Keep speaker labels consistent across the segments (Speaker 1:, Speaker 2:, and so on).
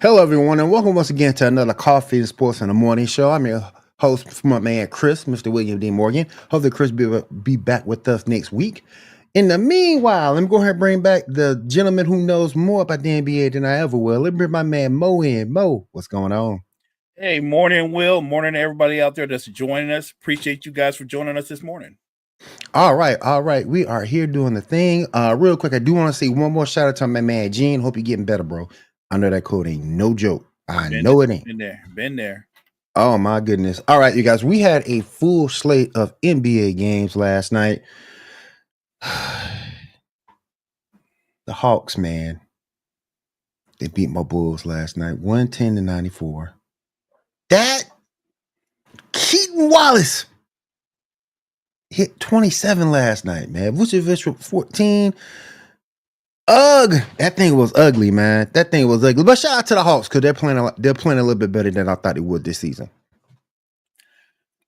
Speaker 1: Hello, everyone, and welcome once again to another Coffee and Sports in the Morning Show. I'm your host, from my man Chris, Mr. William D. Morgan. Hopefully, Chris be back with us next week. In the meanwhile, let me go ahead and bring back the gentleman who knows more about the NBA than I ever will. Let me bring my man Mo in. Mo, what's going on?
Speaker 2: Hey, morning, Will. Morning to everybody out there that's joining us. Appreciate you guys for joining us this morning.
Speaker 1: All right. We are here doing the thing. Real quick, I do want to say one more shout out to my man Gene. Hope you're getting better, bro. I know that code ain't no joke. I
Speaker 2: Been
Speaker 1: know it ain't.
Speaker 2: been there.
Speaker 1: Oh my goodness. All right, you guys. We had a full slate of NBA games last night. The Hawks, man. They beat my Bulls last night. 110-94. That Keaton Wallace hit 27 last night, man. Vucevic with 14. Ugh. That thing was ugly, man. That thing was ugly. But shout out to the Hawks because they're playing a little bit better than I thought they would this season.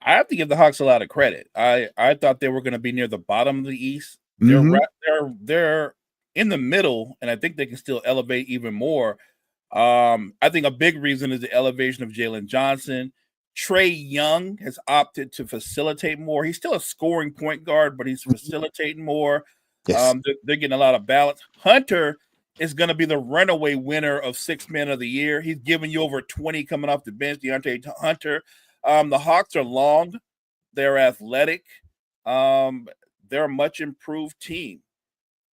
Speaker 2: I have to give the Hawks a lot of credit. I thought they were going to be near the bottom of the East.
Speaker 1: Mm-hmm.
Speaker 2: They're in the middle, and I think they can still elevate even more. I think a big reason is the elevation of Jalen Johnson. Trae Young has opted to facilitate more. He's still a scoring point guard, but he's facilitating more.
Speaker 1: Yes.
Speaker 2: They're getting a lot of balance. Hunter is going to be the runaway winner of Sixth Man of the Year. He's giving you over 20 coming off the bench. Deontay Hunter. The Hawks are long. They're athletic. They're a much improved team.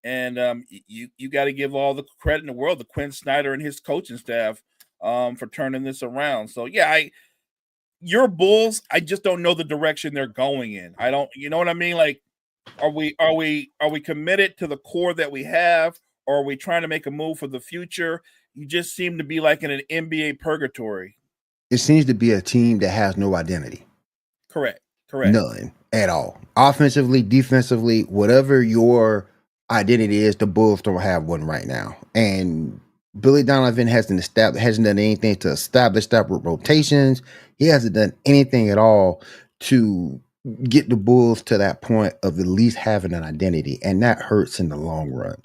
Speaker 2: And you got to give all the credit in the world to Quinn Snyder and his coaching staff for turning this around. So yeah, your Bulls, I just don't know the direction they're going in. I don't, you know what I mean? Like, are we committed to the core that we have, or are we trying to make a move for the future? You just seem to be like in an NBA purgatory.
Speaker 1: It seems to be a team that has no identity.
Speaker 2: Correct.
Speaker 1: None at all. Offensively, defensively, whatever your identity is, the Bulls don't have one right now. And Billy Donovan hasn't done anything to establish that with rotations. He hasn't done anything at all to get the Bulls to that point of at least having an identity, and that hurts in the long run.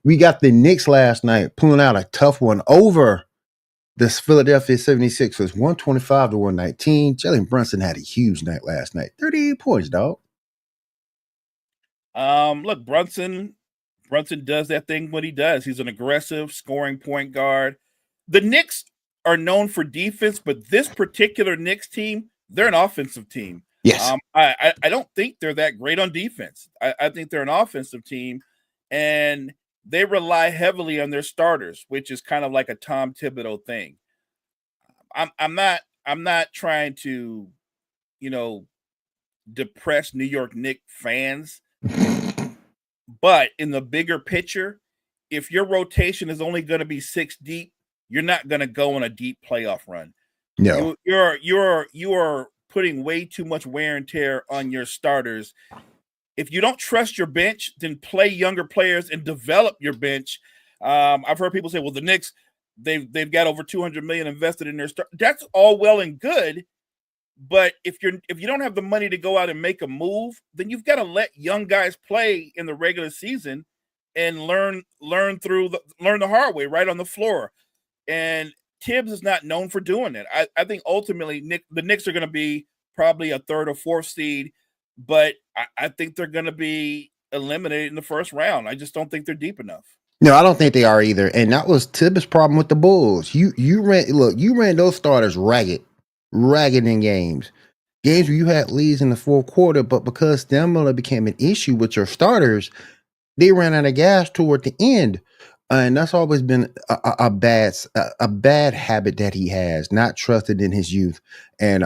Speaker 1: We got the Knicks last night pulling out a tough one over this Philadelphia 76ers 125-119. Jalen Brunson had a huge night last night. 38 points, dog.
Speaker 2: Look, Brunson does that thing what he does. He's an aggressive scoring point guard. The Knicks are known for defense, but this particular Knicks team, they're an offensive team.
Speaker 1: Yes.
Speaker 2: I don't think they're that great on defense. I think they're an offensive team, and they rely heavily on their starters, which is kind of like a Tom Thibodeau thing. I'm not trying to, you know, depress New York Knicks fans, but in the bigger picture, if your rotation is only going to be 6 deep, you're not going to go on a deep playoff run.
Speaker 1: No.
Speaker 2: You are putting way too much wear and tear on your starters. If you don't trust your bench, then play younger players and develop your bench. I've heard people say, "Well, the Knicks, they've got over 200 million invested in their start." That's all well and good, but if you don't have the money to go out and make a move, then you've got to let young guys play in the regular season and learn the hard way, right on the floor. And Tibbs is not known for doing it. I think ultimately the Knicks are going to be probably a third or fourth seed, but I think they're going to be eliminated in the first round. I just don't think they're deep enough.
Speaker 1: No, I don't think they are either. And that was Tibbs' problem with the Bulls. You ran those starters ragged in games. Games where you had leads in the fourth quarter, but because stamina became an issue with your starters, they ran out of gas toward the end. And that's always been a bad habit that he has, not trusted in his youth and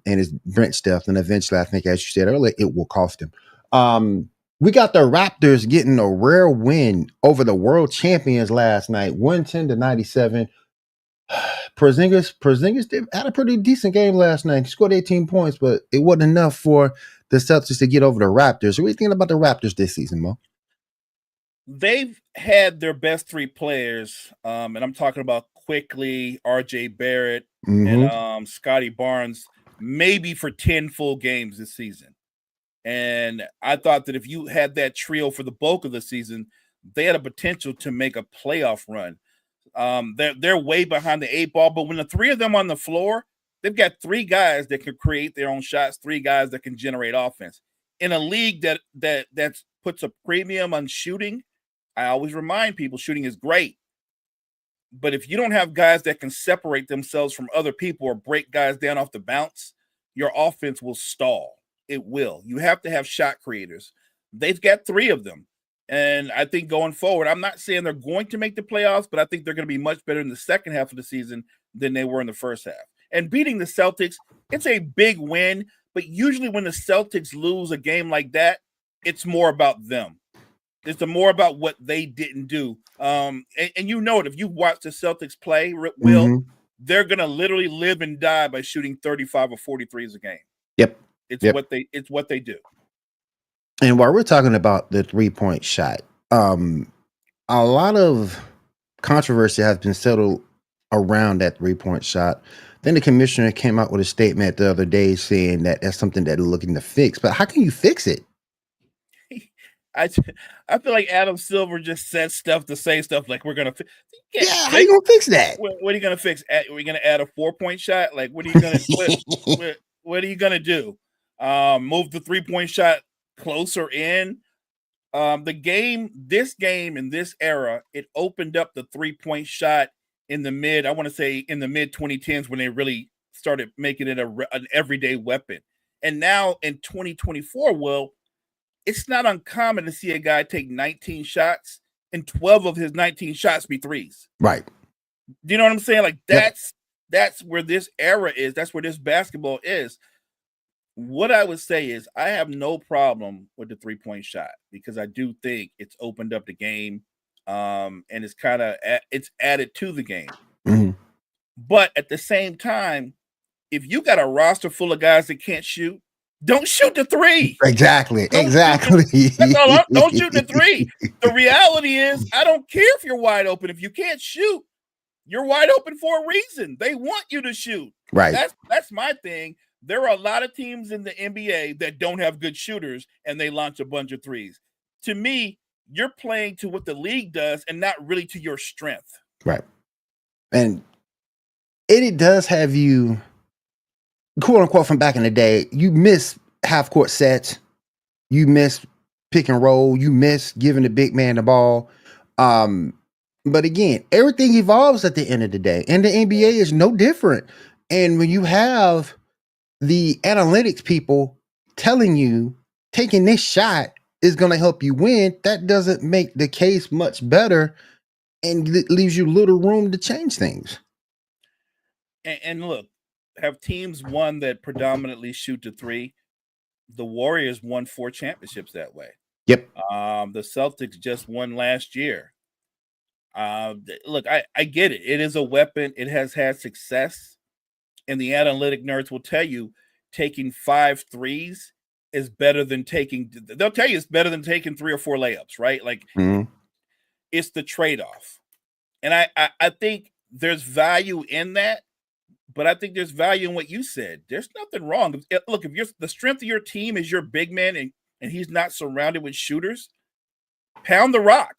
Speaker 1: his bench stuff. And eventually, I think, as you said earlier, it will cost him. We got the Raptors getting a rare win over the world champions last night, 110-97. Porzingis had a pretty decent game last night. He scored 18 points, but it wasn't enough for the Celtics to get over the Raptors. What are you thinking about the Raptors this season, Mo?
Speaker 2: They've had their best 3 players, and I'm talking about Quickly, RJ Barrett, and
Speaker 1: Mm-hmm.
Speaker 2: Scotty Barnes, maybe for 10 full games this season. And I thought that if you had that trio for the bulk of the season, they had a potential to make a playoff run. They're way behind the 8 ball, but when the 3 of them on the floor, they've got 3 guys that can create their own shots, 3 guys that can generate offense. In a league that puts a premium on shooting, I always remind people shooting is great. But if you don't have guys that can separate themselves from other people or break guys down off the bounce, your offense will stall. It will. You have to have shot creators. They've got 3 of them. And I think going forward, I'm not saying they're going to make the playoffs, but I think they're going to be much better in the second half of the season than they were in the first half. And beating the Celtics, it's a big win. But usually when the Celtics lose a game like that, it's more about them. It's more about what they didn't do. And you know it. If you watch the Celtics play, Will, they're going to literally live and die by shooting 35 or 43s a game.
Speaker 1: Yep.
Speaker 2: It's what they do.
Speaker 1: And while we're talking about the 3-point shot, a lot of controversy has been settled around that 3-point shot. Then the commissioner came out with a statement the other day saying that that's something that they're looking to fix. But how can you fix it?
Speaker 2: I feel like Adam Silver just said stuff to say stuff like we're gonna.
Speaker 1: How you gonna fix that?
Speaker 2: What are you gonna fix? Are we gonna add a 4-point shot? Like what are you gonna? what are you gonna do? Move the 3-point shot closer in. This game in this era, it opened up the 3-point shot in the mid 2010s when they really started making it an everyday weapon. And now in 2024, Will, it's not uncommon to see a guy take 19 shots and 12 of his 19 shots be threes.
Speaker 1: Right.
Speaker 2: Do you know what I'm saying? Like that's where this era is. That's where this basketball is. What I would say is I have no problem with the 3-point shot because I do think it's opened up the game. And it's it's added to the game.
Speaker 1: Mm-hmm.
Speaker 2: But at the same time, if you got a roster full of guys that can't shoot, don't shoot the 3.
Speaker 1: Exactly.
Speaker 2: Don't shoot the 3. The reality is, I don't care if you're wide open. If you can't shoot, you're wide open for a reason. They want you to shoot.
Speaker 1: Right.
Speaker 2: That's my thing. There are a lot of teams in the NBA that don't have good shooters and they launch a bunch of 3s. To me, you're playing to what the league does and not really to your strength.
Speaker 1: Right. And it does have you, quote unquote, from back in the day, you miss half court sets, you miss pick and roll, you miss giving the big man the ball. But again, everything evolves at the end of the day. And the NBA is no different. And when you have the analytics people telling you taking this shot is going to help you win, that doesn't make the case much better and leaves you little room to change things.
Speaker 2: And look, have teams won that predominantly shoot the 3? The Warriors won 4 championships that way.
Speaker 1: Yep.
Speaker 2: The Celtics just won last year. Look, I get it. It is a weapon. It has had success. And the analytic nerds will tell you taking 5 threes is better than they'll tell you it's better than taking 3 or 4 layups, right? Like it's the trade-off. And I think there's value in that, but I think there's value in what you said. There's nothing wrong. Look, if the strength of your team is your big man and he's not surrounded with shooters, pound the rock.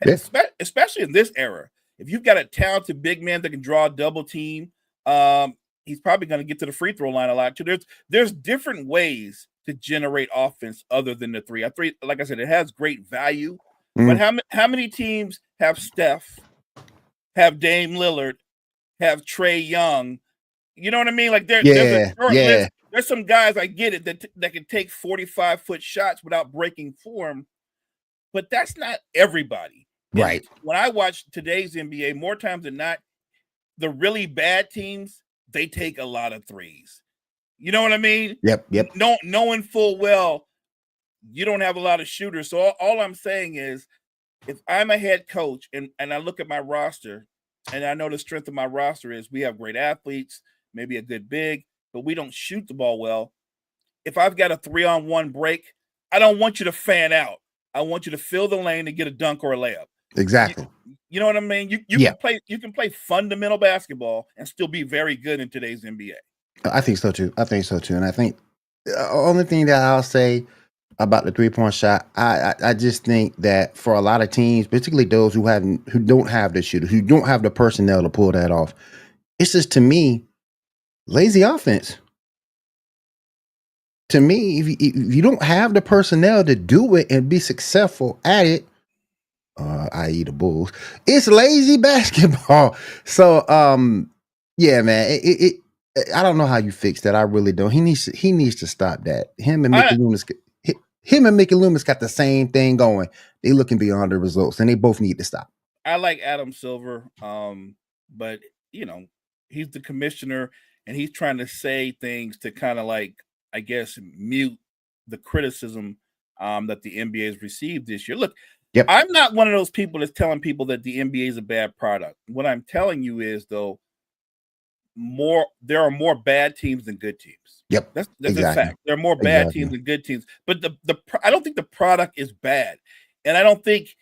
Speaker 1: Yeah.
Speaker 2: Especially in this era. If you've got a talented big man that can draw a double team, he's probably going to get to the free throw line a lot too. There's different ways to generate offense other than the 3. Like I said, it has great value. But how many teams have Steph, have Dame Lillard, have Trae Young? You know what I mean? Like there's a short list. There's some guys, I get it, that can take 45-foot shots without breaking form, but that's not everybody.
Speaker 1: Right.
Speaker 2: And when I watch today's NBA, more times than not, the really bad teams, they take a lot of 3s. You know what I mean?
Speaker 1: Yep.
Speaker 2: Knowing full well you don't have a lot of shooters. So all I'm saying is, if I'm a head coach and I look at my roster and I know the strength of my roster is we have great athletes, maybe a good big, but we don't shoot the ball well. If I've got a 3-on-1 break, I don't want you to fan out. I want you to fill the lane and get a dunk or a layup.
Speaker 1: Exactly.
Speaker 2: You know what I mean? You can play fundamental basketball and still be very good in today's NBA.
Speaker 1: I think so too. And I think the only thing that I'll say, about the 3-point shot. I just think that for a lot of teams, particularly those who don't have the shooter, who don't have the personnel to pull that off, it's just to me lazy offense. To me, if you don't have the personnel to do it and be successful at it, i.e. the Bulls, it's lazy basketball. So, yeah, man, I don't know how you fix that. I really don't. He needs to stop that. Him and Mickey Loomis got the same thing going. They looking beyond the results, and they both need to stop.
Speaker 2: I like Adam Silver, but he's the commissioner, and he's trying to say things to kind of like, I guess, mute the criticism that the NBA has received this year. Look,
Speaker 1: Yep.
Speaker 2: I'm not one of those people that's telling people that the NBA is a bad product. What I'm telling you is, though, there are more bad teams than good teams.
Speaker 1: Yep,
Speaker 2: that's
Speaker 1: exactly.
Speaker 2: a fact. There are more bad teams than good teams, but I don't think the product is bad, and I don't think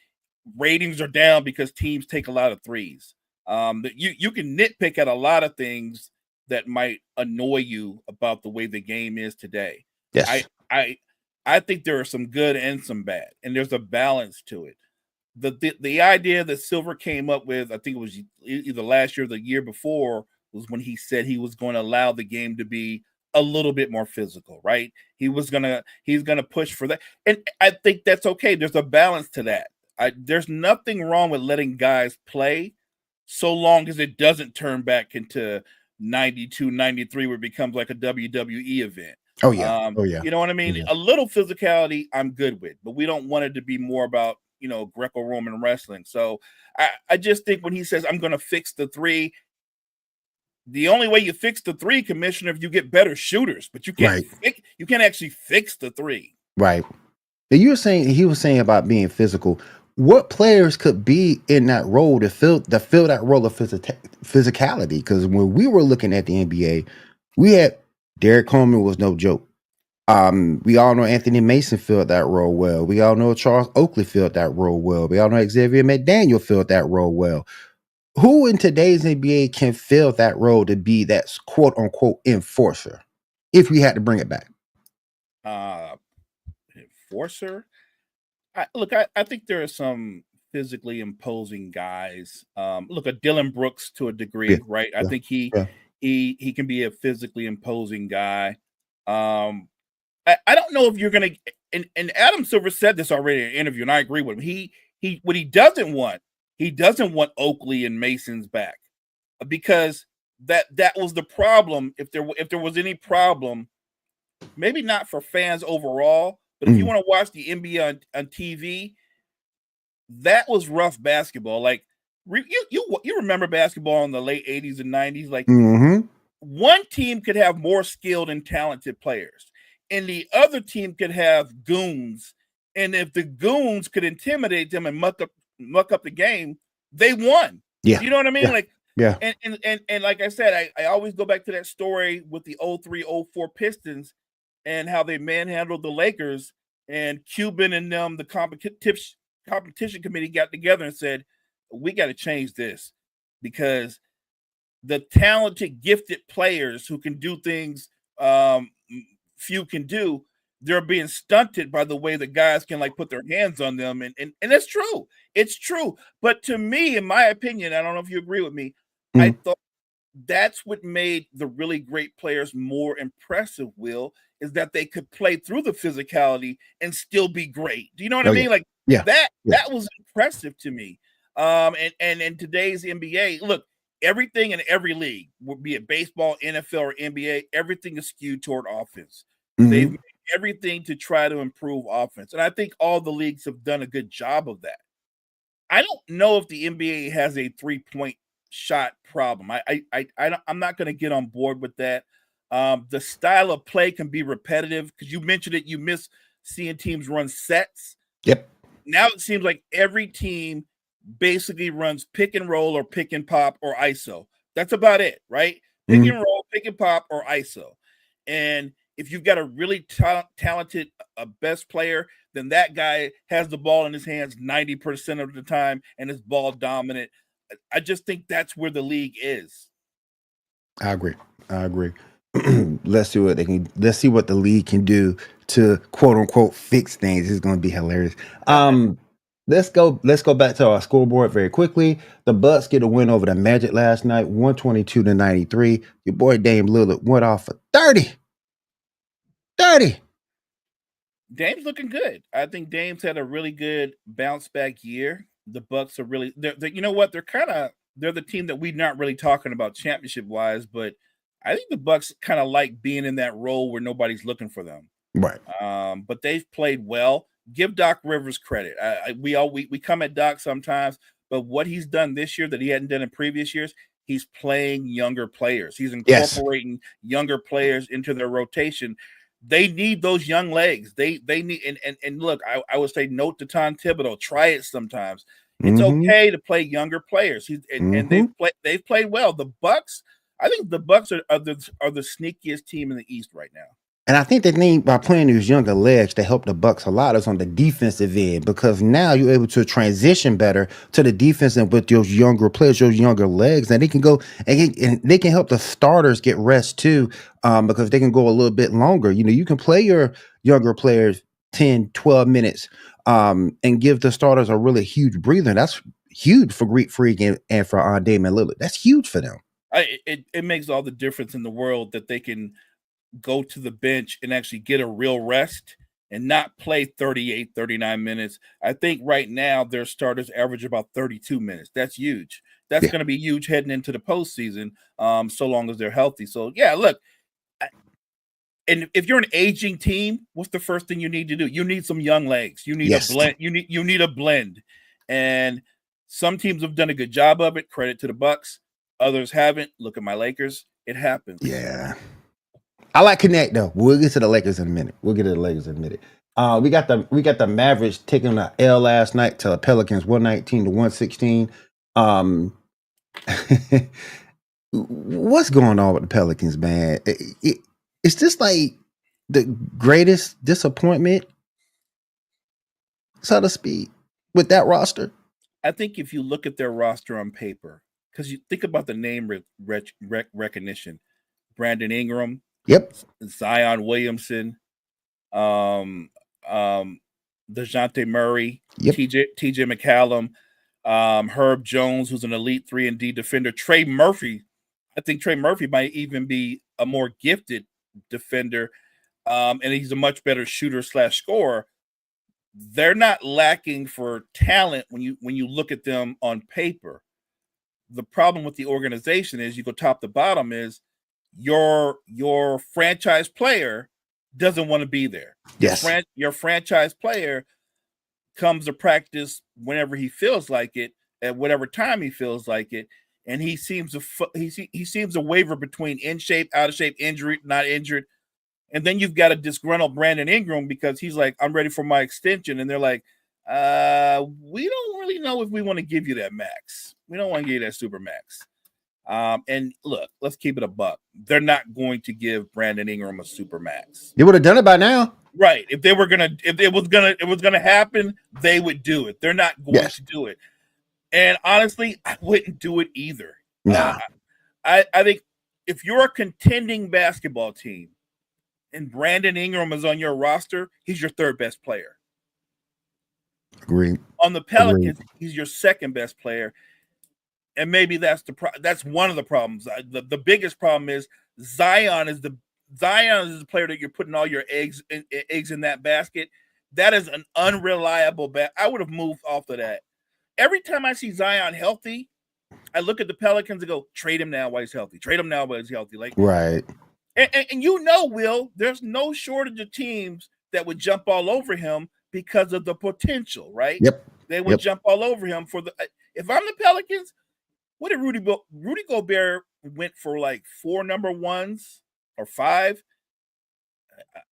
Speaker 2: ratings are down because teams take a lot of threes. You can nitpick at a lot of things that might annoy you about the way the game is today.
Speaker 1: Yes.
Speaker 2: I think there are some good and some bad, and there's a balance to it. The idea that Silver came up with, I think it was either last year or the year before, was when he said he was going to allow the game to be a little bit more physical, right? He's gonna push for that, and I think that's okay. There's a balance to that. There's nothing wrong with letting guys play, so long as it doesn't turn back into 92, 93, where it becomes like a WWE event.
Speaker 1: Oh yeah.
Speaker 2: You know what I mean?
Speaker 1: Yeah.
Speaker 2: A little physicality I'm good with, but we don't want it to be more about, Greco-Roman wrestling. So I just think when he says I'm going to fix the three, the only way you fix the three, Commissioner, if you get better shooters, but you can't actually fix the three.
Speaker 1: Right. And he was saying about being physical. What players could be in that role to fill that role of physicality? Because when we were looking at the NBA, we had Derek Coleman was no joke. We all know Anthony Mason filled that role well. We all know Charles Oakley filled that role well. We all know Xavier McDaniel filled that role well. Who in today's NBA can fill that role to be that quote unquote enforcer? If we had to bring it back,
Speaker 2: enforcer. I think there are some physically imposing guys. Look at Dylan Brooks to a degree, right? I think he can be a physically imposing guy. I don't know if you're gonna, and Adam Silver said this already in an interview, and I agree with him. What he doesn't want Oakley and Mason's back, because that was the problem. If there was any problem, maybe not for fans overall, but if you want to watch the NBA on TV, that was rough basketball. Like you remember basketball in the late 80s and 90s, like one team could have more skilled and talented players, and the other team could have goons. And if the goons could intimidate them and muck up the game, they won.
Speaker 1: Yeah.
Speaker 2: You know what I mean?
Speaker 1: Yeah.
Speaker 2: Like,
Speaker 1: yeah.
Speaker 2: And like I said, I always go back to that story with the 03-04 Pistons and how they manhandled the Lakers, and Cuban and them, the competition committee, got together and said, we got to change this, because the talented, gifted players who can do things few can do, they're being stunted by the way the guys can like put their hands on them. And it's true. It's true. But to me, in my opinion, I don't know if you agree with me, I thought that's what made the really great players more impressive, Will, is that they could play through the physicality and still be great. Do you know what I mean? Like that was impressive to me. And in today's NBA, look, everything in every league, be it baseball, NFL, or NBA, everything is skewed toward offense. They've made everything to try to improve offense. And I think all the leagues have done a good job of that. I don't know if the NBA has a 3-point shot problem. I'm not going to get on board with that. The style of play can be repetitive, because you mentioned it. You miss seeing teams run sets.
Speaker 1: Yep.
Speaker 2: Now it seems like every team basically runs pick and roll or pick and pop or ISO. That's about it, right? Pick and roll, pick and pop, or ISO. And if you've got a really talented best player, then that guy has the ball in his hands 90% of the time and is ball dominant. I just think that's where the league is.
Speaker 1: I agree. let's see what they can. Let's see what the league can do to quote unquote fix things. It's going to be hilarious. Let's go. Let's go back to our scoreboard very quickly. The Bucks get a win over the Magic last night, 122-93. Your boy Dame Lillard went off for 30. 30.
Speaker 2: Dame's looking good. I think Dame's had a really good bounce back year. The Bucks are really, you know what? They're the team that we're not really talking about championship wise, but I think the Bucks kind of like being in that role where nobody's looking for them.
Speaker 1: Right.
Speaker 2: But they've played well. Give Doc Rivers credit. We come at Doc sometimes, but what he's done this year that he hadn't done in previous years, he's playing younger players. He's incorporating younger players into their rotation. They need those young legs. They need and look, I would say note to Tom Thibodeau, try it sometimes. It's okay to play younger players. And they've played well. The Bucks, I think the Bucks are the sneakiest team in the East right now.
Speaker 1: And I think the thing by playing these younger legs that help the Bucks a lot is on the defensive end, because now you're able to transition better to the defense and with those younger players, those younger legs, and they can go and they can help the starters get rest too, because they can go a little bit longer. You know, you can play your younger players 10, 12 minutes and give the starters a really huge breather. That's huge for Greek Freak and for Damian Lillard. That's huge for them.
Speaker 2: It makes all the difference in the world that they can go to the bench and actually get a real rest and not play 38, 39 minutes. I think right now their starters average about 32 minutes. That's huge. That's going to be huge heading into the postseason, so long as they're healthy. So, yeah, look, and if you're an aging team, what's the first thing you need to do? You need some young legs. You need a blend. You need a blend. And some teams have done a good job of it. Credit to the Bucks. Others haven't. Look at my Lakers. It happens.
Speaker 1: Yeah. I like Connect though. We'll get to the Lakers in a minute. We got the Mavericks taking the L last night to the Pelicans, 119-116. What's going on with the Pelicans, man? It's just like the greatest disappointment, so to speak, with that roster.
Speaker 2: I think if you look at their roster on paper, because you think about the name recognition, Brandon Ingram.
Speaker 1: Yep.
Speaker 2: Zion Williamson, DeJounte Murray,
Speaker 1: yep.
Speaker 2: TJ McCallum, Herb Jones, who's an elite 3-and-D defender. Trey Murphy. I think Trey Murphy might even be a more gifted defender, and he's a much better shooter / scorer. They're not lacking for talent when you look at them on paper. The problem with the organization is you go top to bottom is your franchise player doesn't want to be there.
Speaker 1: Yes.
Speaker 2: Your franchise player comes to practice whenever he feels like it, at whatever time he feels like it, and he seems to waver between in shape, out of shape, injured, not injured. And then you've got a disgruntled Brandon Ingram because he's like, I'm ready for my extension, and they're like, we don't really know if we want to give you that max. We don't want to give you that super max. And look, let's keep it a buck. They're not going to give Brandon Ingram a super max.
Speaker 1: They would have done it by now.
Speaker 2: Right. If it was gonna happen, they would do it. They're not going to do it. And honestly, I wouldn't do it either.
Speaker 1: Nah.
Speaker 2: I think if you're a contending basketball team and Brandon Ingram is on your roster, he's your third best player.
Speaker 1: Agreed.
Speaker 2: On the Pelicans, he's your second best player. And maybe that's one of the problems. The biggest problem is Zion is the player that you're putting all your eggs in that basket. That is an unreliable I would have moved off of that. Every time I see Zion healthy, I look at the Pelicans and go, trade him now while he's healthy. Trade him now while he's healthy. Like,
Speaker 1: right.
Speaker 2: And Will, there's no shortage of teams that would jump all over him because of the potential, right?
Speaker 1: Yep.
Speaker 2: They would jump all over him if I'm the Pelicans. What did Rudy Gobert went for, like 4 number ones or 5?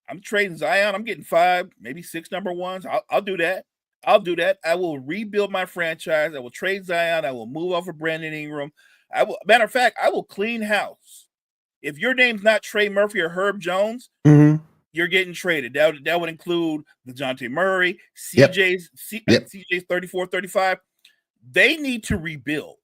Speaker 2: I'm trading Zion. I'm getting 5, maybe 6 number ones. I'll do that. I will rebuild my franchise. I will trade Zion. I will move off of Brandon Ingram. Matter of fact, I will clean house. If your name's not Trey Murphy or Herb Jones, you're getting traded. That would include DeJounte Murray, CJ's 34, 35. They need to rebuild.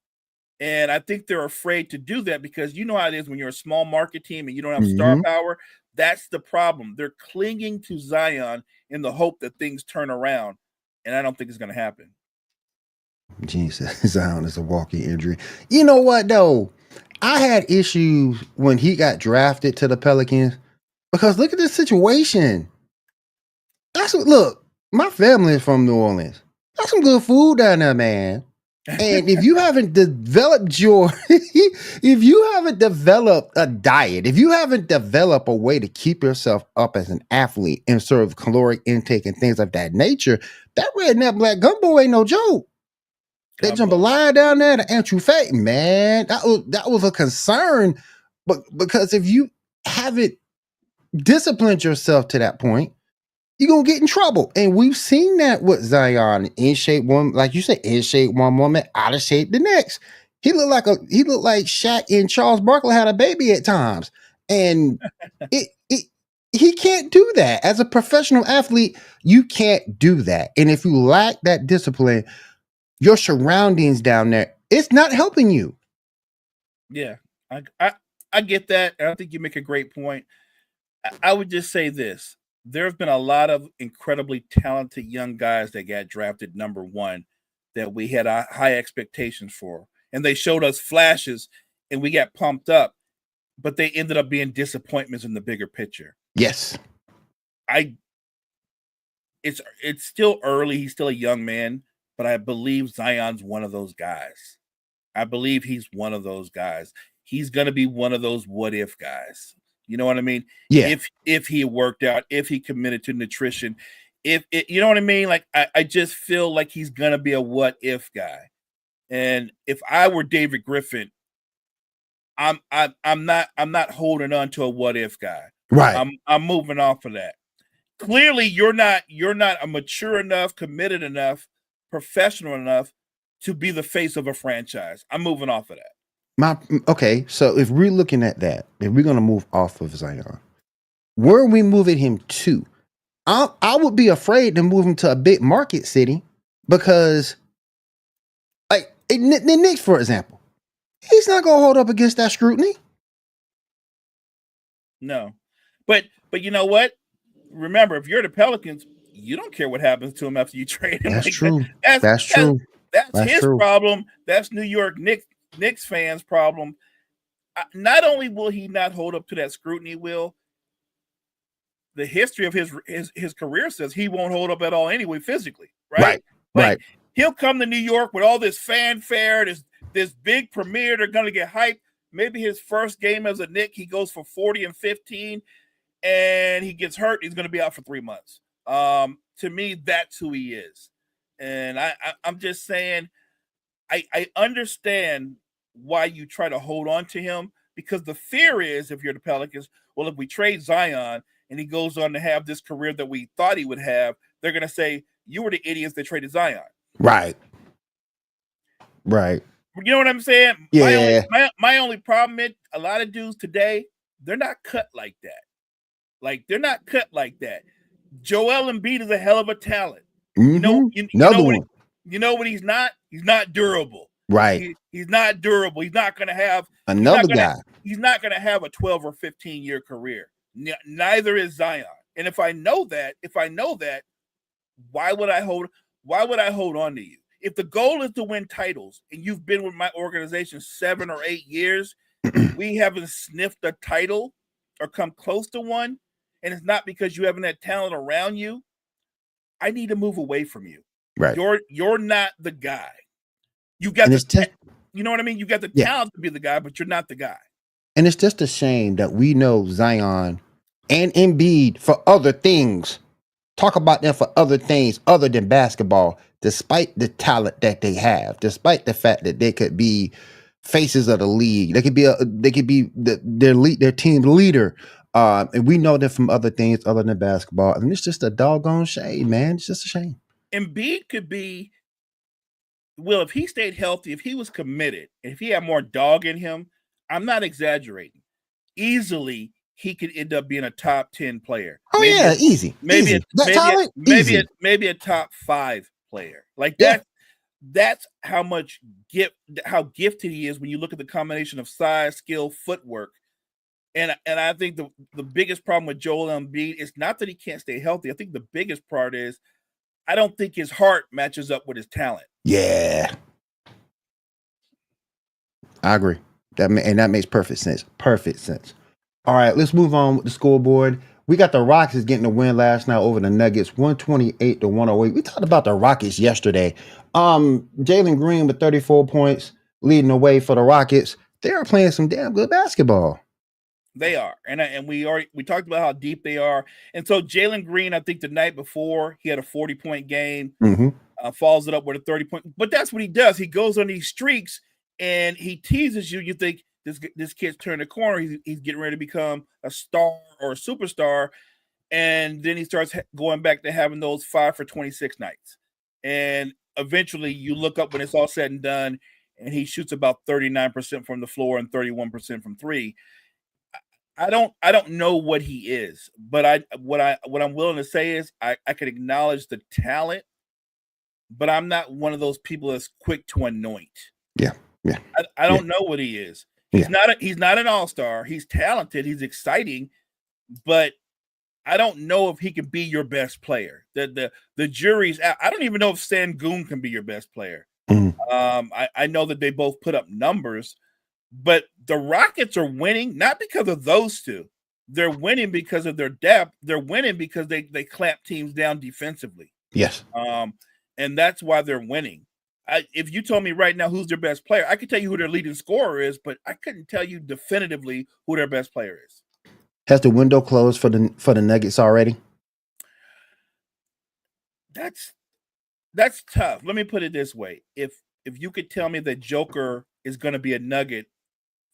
Speaker 2: And I think they're afraid to do that because you know how it is when you're a small market team and you don't have star
Speaker 1: Mm-hmm.
Speaker 2: power. That's the problem. They're clinging to Zion in the hope that things turn around. And I don't think it's going to happen.
Speaker 1: Jesus, Zion is a walking injury. You know what though? I had issues when he got drafted to the Pelicans because look at this situation. That's what look. My family is from New Orleans. That's some good food down there, man. And if you haven't developed if you haven't developed a diet, if you haven't developed a way to keep yourself up as an athlete and serve caloric intake and things of that nature, that redneck black gumbo ain't no joke. That jambalaya down there, the antrouffet, man, that was a concern. But because if you haven't disciplined yourself to that point, you're gonna get in trouble. And we've seen that with Zion. In shape one, like you said, in shape one moment, out of shape the next. He looked like Shaq and Charles Barkley had a baby at times. And he can't do that. As a professional athlete, you can't do that. And if you lack that discipline, your surroundings down there, it's not helping you.
Speaker 2: Yeah, I get that. And I think you make a great point. I would just say this. There have been a lot of incredibly talented young guys that got drafted number one that we had high expectations for. And they showed us flashes and we got pumped up, but they ended up being disappointments in the bigger picture.
Speaker 1: Yes.
Speaker 2: It's still early. He's still a young man, but I believe Zion's one of those guys. I believe he's one of those guys. He's going to be one of those what if guys. You know what I mean?
Speaker 1: Yeah.
Speaker 2: If he worked out, if he committed to nutrition, you know what I mean? Like I just feel like he's gonna be a what if guy. And if I were David Griffin, I'm not holding on to a what if guy.
Speaker 1: Right.
Speaker 2: I'm moving off of that. Clearly, you're not a mature enough, committed enough, professional enough to be the face of a franchise. I'm moving off of that.
Speaker 1: Okay, so if we're looking at that, if we're gonna move off of Zion, where are we moving him to? I would be afraid to move him to a big market city because, like the Knicks, for example, he's not gonna hold up against that scrutiny.
Speaker 2: No, but you know what? Remember, if you're the Pelicans, you don't care what happens to him after you trade him.
Speaker 1: That's
Speaker 2: like
Speaker 1: true.
Speaker 2: That's
Speaker 1: true.
Speaker 2: That's his problem. That's New York Knicks fans' problem. Not only will he not hold up to that scrutiny, the history of his career says he won't hold up at all anyway, physically, right?
Speaker 1: Right.
Speaker 2: He'll come to New York with all this fanfare, this big premiere. They're going to get hyped. Maybe his first game as a Knick, he goes for 40 and 15, and he gets hurt. He's going to be out for 3 months. To me, that's who he is. And I'm just saying, I understand why you try to hold on to him, because the fear is, if you're the Pelicans, well, if we trade Zion and he goes on to have this career that we thought he would have, they're going to say, you were the idiots that traded Zion.
Speaker 1: Right.
Speaker 2: You know what I'm saying?
Speaker 1: Yeah.
Speaker 2: My only problem is a lot of dudes today, they're not cut like that. They're not cut like that. Joel Embiid is a hell of a talent.
Speaker 1: Mm-hmm.
Speaker 2: You know what he's not? He's not durable.
Speaker 1: Right.
Speaker 2: He's not durable. He's not going to have
Speaker 1: another guy.
Speaker 2: He's not going to have a 12 or 15 year career. Neither is Zion. And if I know that, why would I hold on to you? If the goal is to win titles and you've been with my organization 7 or 8 years, we haven't sniffed a title or come close to one, and it's not because you haven't had talent around you, I need to move away from you.
Speaker 1: Right.
Speaker 2: You're not the guy. You got you know what I mean? You got the talent to be the guy, but you're not the guy.
Speaker 1: And it's just a shame that we know Zion and Embiid for other things. Talk about them for other things other than basketball, despite the talent that they have, despite the fact that they could be faces of the league. They could be their team leader. And we know them from other things other than basketball. And it's just a doggone shame, man. It's just a shame.
Speaker 2: Embiid could be, well, if he stayed healthy, if he was committed, if he had more dog in him, I'm not exaggerating. Easily, he could end up being a top 10 player.
Speaker 1: Oh, easy.
Speaker 2: Maybe a top 5 player. Like that. That's how how gifted he is when you look at the combination of size, skill, footwork. And I think the biggest problem with Joel Embiid is not that he can't stay healthy. I think the biggest part is I don't think his heart matches up with his talent.
Speaker 1: Yeah, I agree. That makes perfect sense. Perfect sense. All right, let's move on with the scoreboard. We got the Rockets getting the win last night over the Nuggets, 128-108. We talked about the Rockets yesterday. Jalen Green with 34 points, leading the way for the Rockets. They are playing some damn good basketball.
Speaker 2: They are, and we talked about how deep they are. And so Jalen Green, I think the night before he had a 40-point game, follows it up with a 30-point. But that's what he does. He goes on these streaks and he teases you. You think this kid's turned the corner. He's getting ready to become a star or a superstar, and then he starts going back to having those 5 for 26 nights. And eventually, you look up when it's all said and done, and he shoots about 39% from the floor and 31% from three. I don't know what he is, but what I'm willing to say is I can acknowledge the talent, but I'm not one of those people that's quick to anoint.
Speaker 1: Yeah.
Speaker 2: I don't know what he is. He's not an all-star. He's talented. He's exciting, but I don't know if he can be your best player. The jury's out. I don't even know if Sengun can be your best player. I know that they both put up numbers, but the Rockets are winning not because of those two. They're winning because of their depth. They're winning because they clamp teams down defensively.
Speaker 1: Yes.
Speaker 2: And that's why they're winning. If you told me right now who's their best player, I could tell you who their leading scorer is, but I couldn't tell you definitively who their best player is.
Speaker 1: Has the window closed for the Nuggets already?
Speaker 2: That's tough. Let me put it this way: if you could tell me that Joker is going to be a Nugget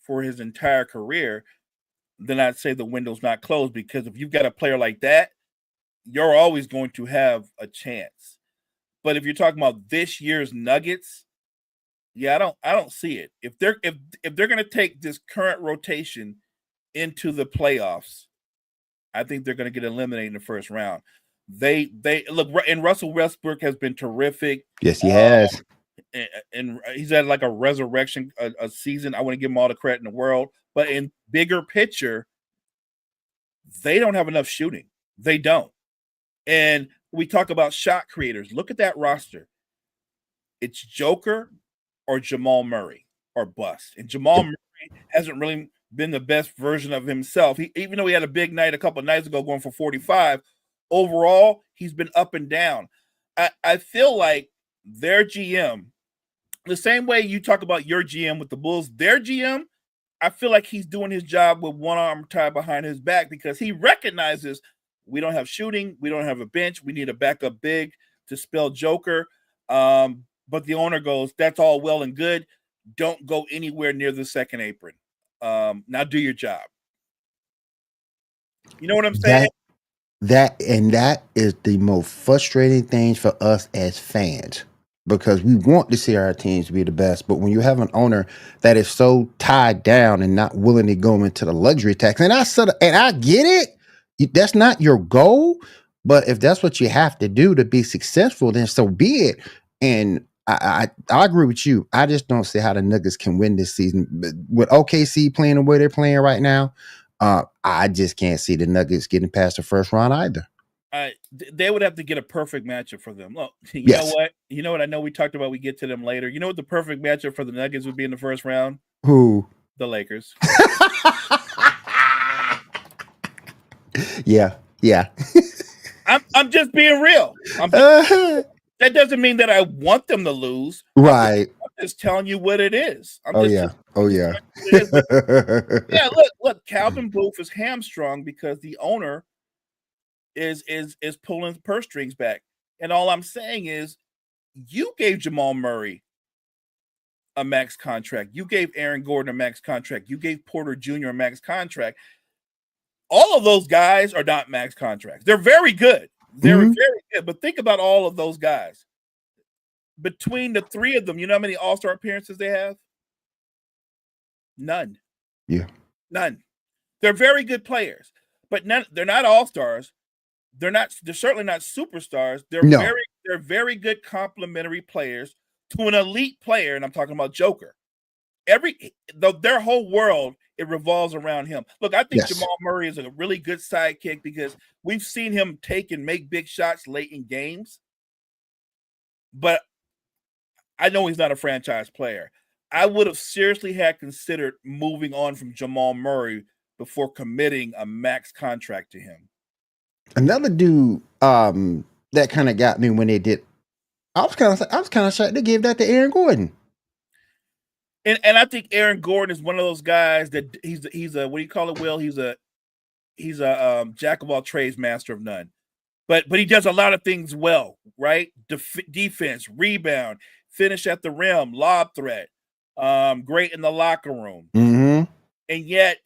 Speaker 2: for his entire career, then I'd say the window's not closed, because if you've got a player like that, you're always going to have a chance. But if you're talking about this year's Nuggets, yeah, I don't see it. If they're going to take this current rotation into the playoffs, I think they're going to get eliminated in the first round. They look, and Russell Westbrook has been terrific.
Speaker 1: Yes, he has.
Speaker 2: And he's had like a resurrection a season. I want to give him all the credit in the world, but in bigger picture, they don't have enough shooting. They don't. And we talk about shot creators. Look at that roster. It's Joker or Jamal Murray or bust. And Jamal Murray hasn't really been the best version of himself. Even though he had a big night a couple of nights ago going for 45, overall, he's been up and down. I feel like their GM, the same way you talk about your GM with the Bulls, their GM, I feel like he's doing his job with one arm tied behind his back, because he recognizes we don't have shooting, we don't have a bench, we need a backup big to spell Joker. But the owner goes, that's all well and good. Don't go anywhere near the second apron. Now do your job. You know what I'm saying?
Speaker 1: That is the most frustrating thing for us as fans, because we want to see our teams be the best. But when you have an owner that is so tied down and not willing to go into the luxury tax, and I get it, that's not your goal. But if that's what you have to do to be successful, then so be it. And I agree with you. I just don't see how the Nuggets can win this season. But with OKC playing the way they're playing right now, I just can't see the Nuggets getting past the first round either.
Speaker 2: They would have to get a perfect matchup for them. Look, you know what? I know we talked about, we get to them later. You know what the perfect matchup for the Nuggets would be in the first round?
Speaker 1: Who?
Speaker 2: The Lakers.
Speaker 1: Yeah.
Speaker 2: I'm just being real. That doesn't mean that I want them to lose.
Speaker 1: Right.
Speaker 2: I'm just telling you what it is.
Speaker 1: Yeah.
Speaker 2: Yeah, look, Calvin Booth is hamstrung because the owner is pulling the purse strings back. And all I'm saying is, you gave Jamal Murray a max contract. You gave Aaron Gordon a max contract. You gave Porter Jr. a max contract. All of those guys are not max contracts. They're very good. They're very good. But think about all of those guys. Between the three of them, you know how many All-Star appearances they have? None.
Speaker 1: Yeah.
Speaker 2: None. They're very good players, but they're not All-Stars. They're certainly not superstars. They're very good complementary players to an elite player, and I'm talking about Joker. Their whole world, it revolves around him. Look, I think Jamal Murray is a really good sidekick because we've seen him take and make big shots late in games. But I know he's not a franchise player. I would have seriously had considered moving on from Jamal Murray before committing a max contract to him.
Speaker 1: Another dude that kind of got me when they did. I was kind of shocked they gave that to Aaron Gordon.
Speaker 2: And I think Aaron Gordon is one of those guys that he's a what do you call it, Will? He's a jack of all trades, master of none. But he does a lot of things well, right? Defense, rebound, finish at the rim, lob threat, great in the locker room.
Speaker 1: Mm-hmm.
Speaker 2: And yet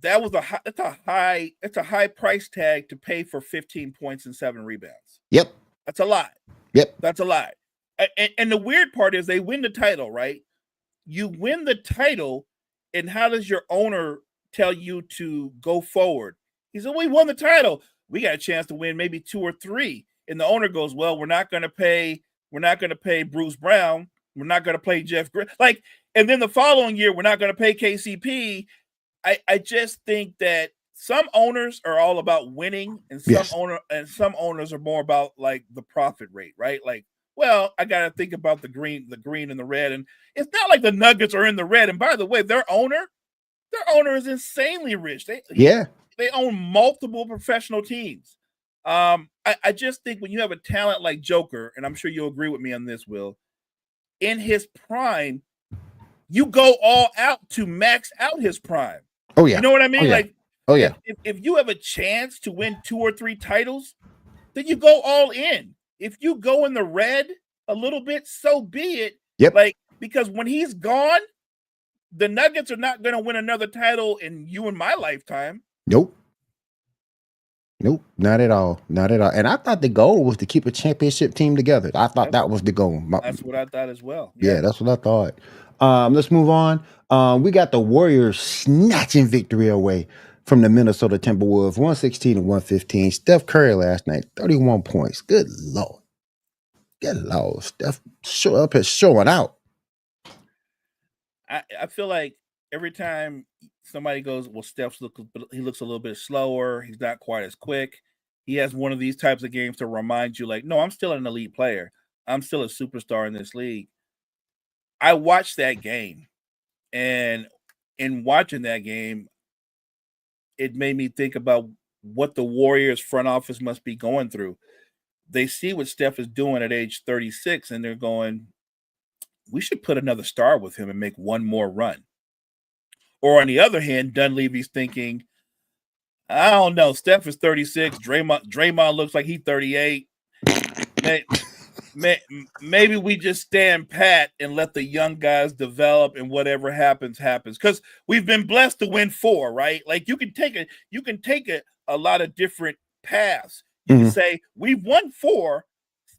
Speaker 2: that was it's a high price tag to pay for 15 points and 7 rebounds.
Speaker 1: Yep.
Speaker 2: That's a lot.
Speaker 1: Yep.
Speaker 2: That's a lot. And the weird part is they win the title, right? You win the title, and how does your owner tell you to go forward? He said, we won the title. We got a chance to win maybe 2 or 3. And the owner goes, well, we're not going to pay Bruce Brown. We're not going to pay Jeff Green. And then the following year, we're not going to pay KCP. I just think that some owners are all about winning, and some owners are more about like the profit rate, right? Like, well, I got to think about the green and the red. And it's not like the Nuggets are in the red. And by the way, their owner is insanely rich. They own multiple professional teams. I just think when you have a talent like Joker, and I'm sure you'll agree with me on this, Will, in his prime, you go all out to max out his prime.
Speaker 1: Oh yeah.
Speaker 2: You know what I mean?
Speaker 1: If
Speaker 2: you have a chance to win 2 or 3 titles, then you go all in. If you go in the red a little bit, so be it.
Speaker 1: Yep.
Speaker 2: Because when he's gone, the Nuggets are not going to win another title in you and my lifetime.
Speaker 1: Nope, not at all. And I thought the goal was to keep a championship team together. I thought that was the goal.
Speaker 2: That's what I thought as well.
Speaker 1: Yeah, that's what I thought. Let's move on. We got the Warriors snatching victory away from the Minnesota Timberwolves, 116-115. Steph Curry last night, 31 points. Good Lord. Steph showing out.
Speaker 2: I feel like every time somebody goes, well, he looks a little bit slower. He's not quite as quick. He has one of these types of games to remind you, like, no, I'm still an elite player. I'm still a superstar in this league. I watched that game, and in watching that game, it made me think about what the Warriors front office must be going through. They see what Steph is doing at age 36, and they're going, we should put another star with him and make one more run. Or on the other hand, Dunleavy's thinking, I don't know, Steph is 36. Draymond looks like he's 38. Maybe we just stand pat and let the young guys develop, and whatever happens. Because we've been blessed to win 4, right? Like you can take a lot of different paths. You can say we've won 4.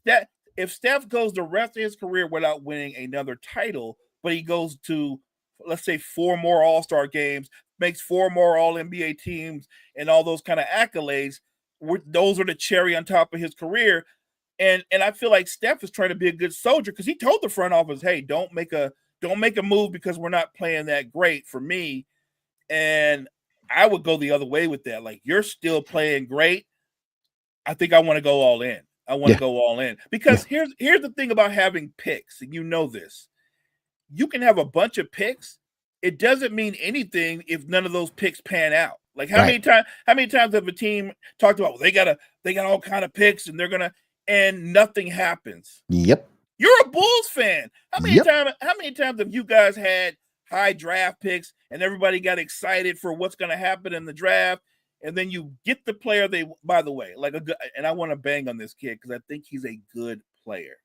Speaker 2: That if Steph goes the rest of his career without winning another title, but he goes to, let's say, 4 more All-Star games, makes 4 more All-NBA teams, and all those kind of accolades, those are the cherry on top of his career. And I feel like Steph is trying to be a good soldier because he told the front office, hey, don't make a move because we're not playing that great for me. And I would go the other way with that. Like, you're still playing great. I think I want to go all in. I want to go all in. Because here's the thing about having picks, and you know this. You can have a bunch of picks. It doesn't mean anything if none of those picks pan out. Like how many times have a team talked about, well, they got all kind of picks and they're gonna, and nothing happens.
Speaker 1: Yep.
Speaker 2: You're a Bulls fan. How many times have you guys had high draft picks and everybody got excited for what's going to happen in the draft, and then you get the player by the way, like and I want to bang on this kid because I think he's a good player,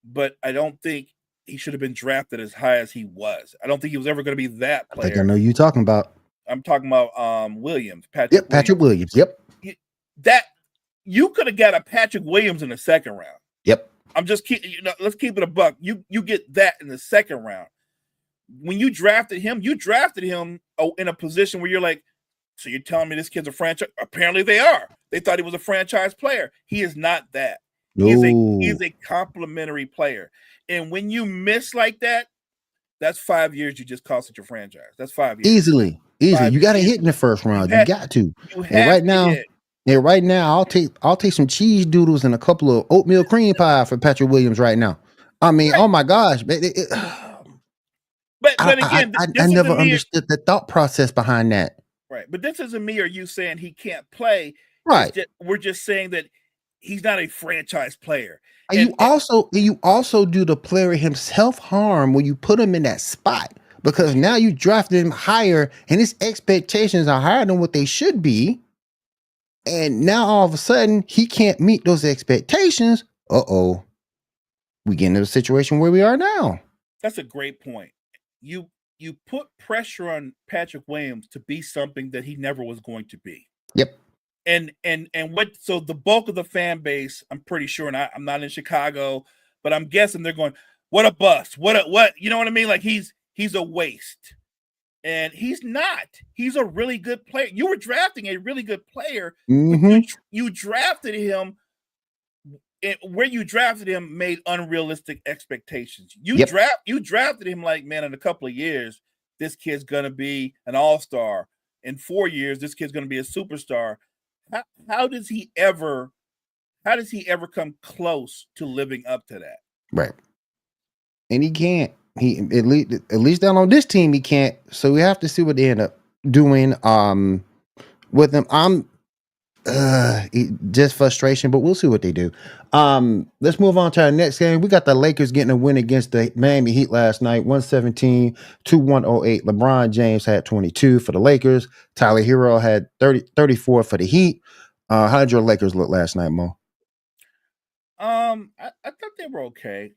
Speaker 2: but I don't think he should have been drafted as high as he was. I don't think he was ever going to be that player.
Speaker 1: I think I know who you're talking about.
Speaker 2: I'm talking about Williams.
Speaker 1: Patrick Williams. Yep.
Speaker 2: That you could have got a Patrick Williams in the second round.
Speaker 1: Yep.
Speaker 2: Let's keep it a buck. You get that in the second round. When you drafted him in a position where you're like, so you're telling me this kid's a franchise? Apparently they are. They thought he was a franchise player. He is not that.
Speaker 1: No.
Speaker 2: He's a complimentary player. And when you miss like that, that's 5 years you just costed your franchise. That's 5 years.
Speaker 1: Easily. You got to
Speaker 2: years.
Speaker 1: hit in the first round. You got to.
Speaker 2: You
Speaker 1: And
Speaker 2: have
Speaker 1: right
Speaker 2: to
Speaker 1: now,
Speaker 2: hit.
Speaker 1: right now, I'll take some cheese doodles and a couple of oatmeal cream pie for Patrick Williams right now. I mean,
Speaker 2: Right.
Speaker 1: oh my gosh,
Speaker 2: But again,
Speaker 1: I never understood the thought process behind that.
Speaker 2: Right, but this isn't me or you saying he can't play.
Speaker 1: Right.
Speaker 2: We're just saying that he's not a franchise player.
Speaker 1: And you also do the player himself harm when you put him in that spot, because now you drafted him higher and his expectations are higher than what they should be. And now all of a sudden he can't meet those expectations. Uh-oh. We get into the situation where we are now.
Speaker 2: That's a great point. You put pressure on Patrick Williams to be something that he never was going to be.
Speaker 1: Yep.
Speaker 2: And so the bulk of the fan base, I'm pretty sure, and I'm not in Chicago, but I'm guessing they're going, what a bust. What, you know what I mean? Like he's a waste. And he's not. He's a really good player. You were drafting a really good player.
Speaker 1: Mm-hmm.
Speaker 2: You drafted him. Where you drafted him made unrealistic expectations. You drafted him like, man, in a couple of years, this kid's gonna be an all-star. In 4 years, this kid's gonna be a superstar. How does he ever come close to living up to that?
Speaker 1: Right. And he can't. He at least down on this team he can't. So we have to see what they end up doing with him. Just frustration, but we'll see what they do. Let's move on to our next game. We got the Lakers getting a win against the Miami Heat last night, 117-108. LeBron James had 22 for the Lakers. Tyler Hero had 34 for the Heat. How did your Lakers look last night, Mo?
Speaker 2: I thought they were okay.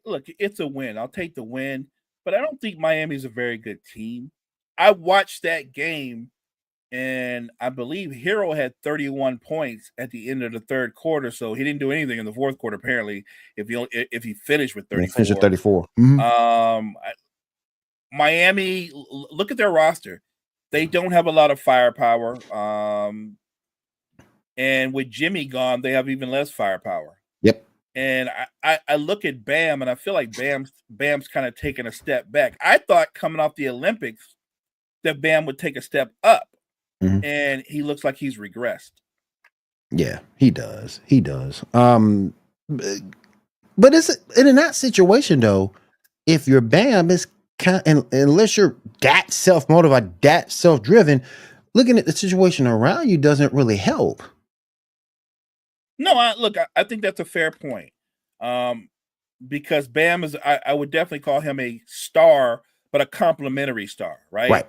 Speaker 2: Look, it's a win. I'll take the win, but I don't think Miami's a very good team. I watched that game, and I believe Hero had 31 points at the end of the third quarter, so he didn't do anything in the fourth quarter. Apparently, if he finished with 34,
Speaker 1: finished at 34.
Speaker 2: Mm-hmm. Miami, look at their roster. They don't have a lot of firepower. And with Jimmy gone, they have even less firepower.
Speaker 1: Yep.
Speaker 2: And I look at Bam, and I feel like Bam's kind of taking a step back. I thought coming off the Olympics that Bam would take a step up. Mm-hmm. And he looks like he's regressed.
Speaker 1: Yeah, he does. He does. But it's in that situation though, if your Bam is unless you're that self-motivated, that self-driven, looking at the situation around you doesn't really help.
Speaker 2: No, I think that's a fair point. Because Bam is, I would definitely call him a star, but a complimentary star, right?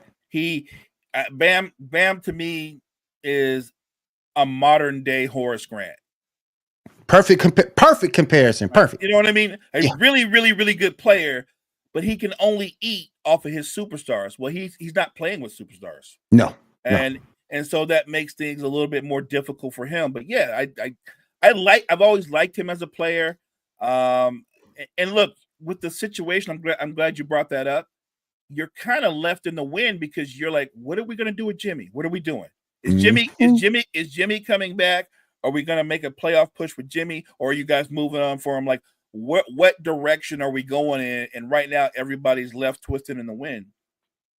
Speaker 2: Bam to me is a modern day Horace Grant.
Speaker 1: Perfect comparison. Perfect.
Speaker 2: You know what I mean? Really, really, really good player, but he can only eat off of his superstars. Well, he's not playing with superstars.
Speaker 1: No.
Speaker 2: And so that makes things a little bit more difficult for him. But yeah, I've always liked him as a player. And look, with the situation, I'm glad you brought that up. You're kind of left in the wind because you're like, what are we going to do with Jimmy? What are we doing? Is Jimmy coming back? Are we going to make a playoff push with Jimmy, or are you guys moving on for him? Like, what direction are we going in? And right now, everybody's left twisted in the wind.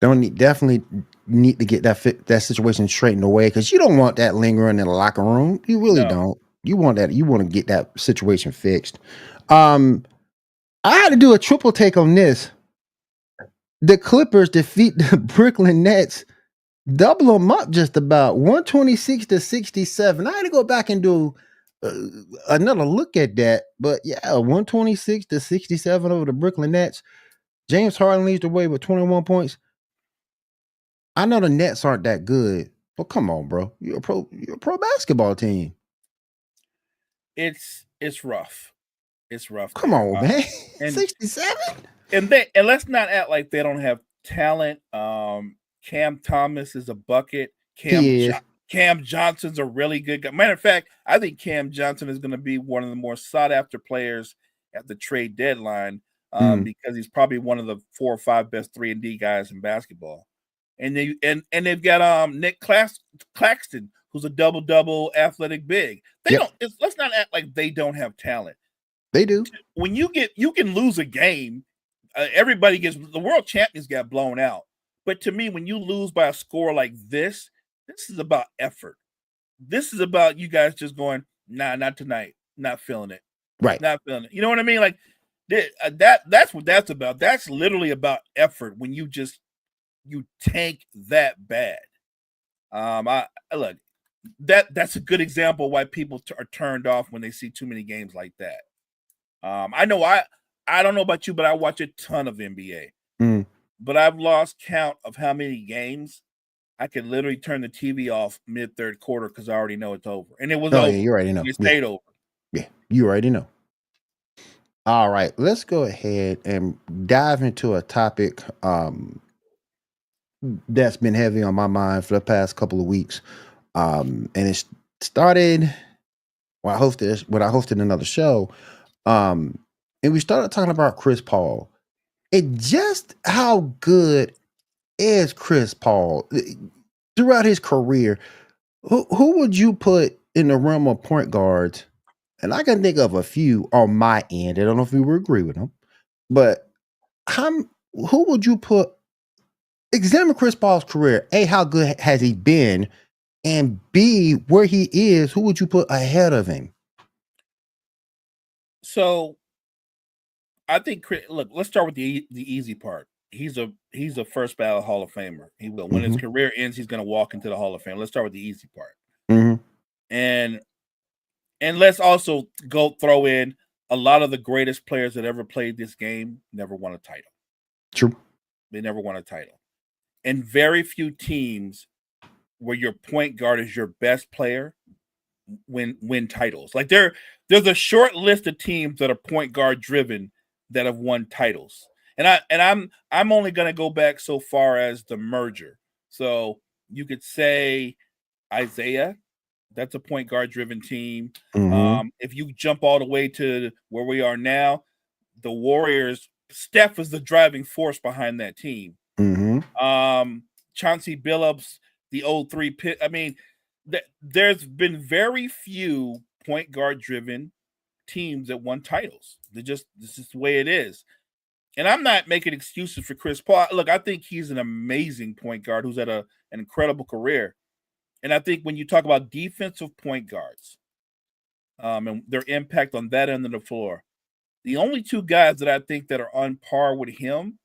Speaker 1: Definitely need to get that situation straightened away, because you don't want that lingering in the locker room. You really don't. You want that. You want to get that situation fixed. I had to do a triple take on this. The Clippers defeat the Brooklyn Nets, double them up just about 126-67. I had to go back and do another look at that, but yeah, 126-67 over the Brooklyn Nets. James Harden leads the way with 21 points. I know the Nets aren't that good, but come on, bro. You're a pro basketball team.
Speaker 2: It's rough. It's rough.
Speaker 1: Come on, man. 67?
Speaker 2: And let's not act like they don't have talent. Cam Thomas is a bucket. Cam Johnson's a really good guy. Matter of fact, I think Cam Johnson is going to be one of the more sought after players at the trade deadline because he's probably one of the 4 or 5 best 3-and-D guys in basketball. and they've got Nick Claxton, who's a double athletic big. They
Speaker 1: Yep.
Speaker 2: don't. Let's not act like they don't have talent.
Speaker 1: They do.
Speaker 2: When you can lose a game. Everybody gets the world champions got blown out. But to me, when you lose by a score like this is about effort. This is about you guys just going, nah, not tonight, not feeling it,
Speaker 1: Right.
Speaker 2: not feeling it. You know what I mean? Like that's what that's about. That's literally about effort. When you tank that bad. I look that's a good example why people are turned off when they see too many games like that. I know I don't know about you, but I watch a ton of NBA.
Speaker 1: Mm.
Speaker 2: But I've lost count of how many games I could literally turn the TV off mid-third quarter because I already know it's over. And it was over.
Speaker 1: Yeah, you already know.
Speaker 2: It stayed over.
Speaker 1: Yeah, you already know. All right, let's go ahead and dive into a topic that's been heavy on my mind for the past couple of weeks. And it started when I hosted another show. And we started talking about Chris Paul. And just how good is Chris Paul throughout his career? Who would you put in the realm of point guards? And I can think of a few on my end. I don't know if you would agree with them, but who would you put? Examine Chris Paul's career. A, how good has he been? And B, where he is, who would you put ahead of him?
Speaker 2: So I think look, let's start with the easy part. He's a first ballot Hall of Famer. He will. When his career ends, he's going to walk into the Hall of Fame. Let's start with the easy part. And let's also throw in a lot of the greatest players that ever played this game never won a title.
Speaker 1: True.
Speaker 2: They never won a title. And very few teams where your point guard is your best player win titles. Like there's a short list of teams that are point guard driven that have won titles. And I'm only going to go back so far as the merger. So you could say Isaiah, that's a point guard driven team. If you jump all the way to where we are now, the Warriors, Steph is the driving force behind that team. Chauncey Billups, the old 3 pit. I mean, there's been very few point guard driven teams that won titles. This is the way it is. And I'm not making excuses for Chris Paul. Look, I think he's an amazing point guard who's had an incredible career. And I think when you talk about defensive point guards and their impact on that end of the floor, the only two guys that I think that are on par with him,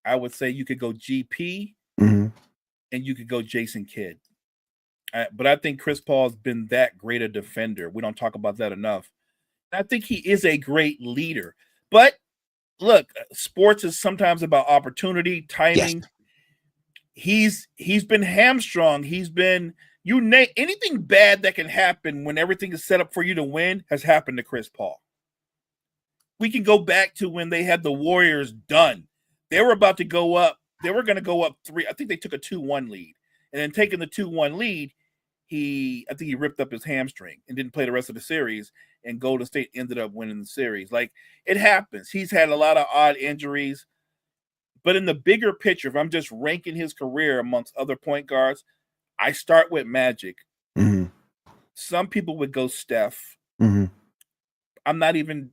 Speaker 2: I would say you could go GP and you could go Jason Kidd. But I think Chris Paul has been that great a defender. We don't talk about that enough. I think he is a great leader. But look, sports is sometimes about opportunity, timing. Yes. He's been hamstrung. He's been anything bad that can happen when everything is set up for you to win has happened to Chris Paul. We can go back to when they had the Warriors done. They were about to go up. They were going to go up 3. I think they took a 2-1 lead. And then taking the 2-1 lead, I think he ripped up his hamstring and didn't play the rest of the series. And Golden State ended up winning the series. Like, it happens. He's had a lot of odd injuries. But in the bigger picture, if I'm just ranking his career amongst other point guards, I start with Magic. Some people would go Steph. I'm not going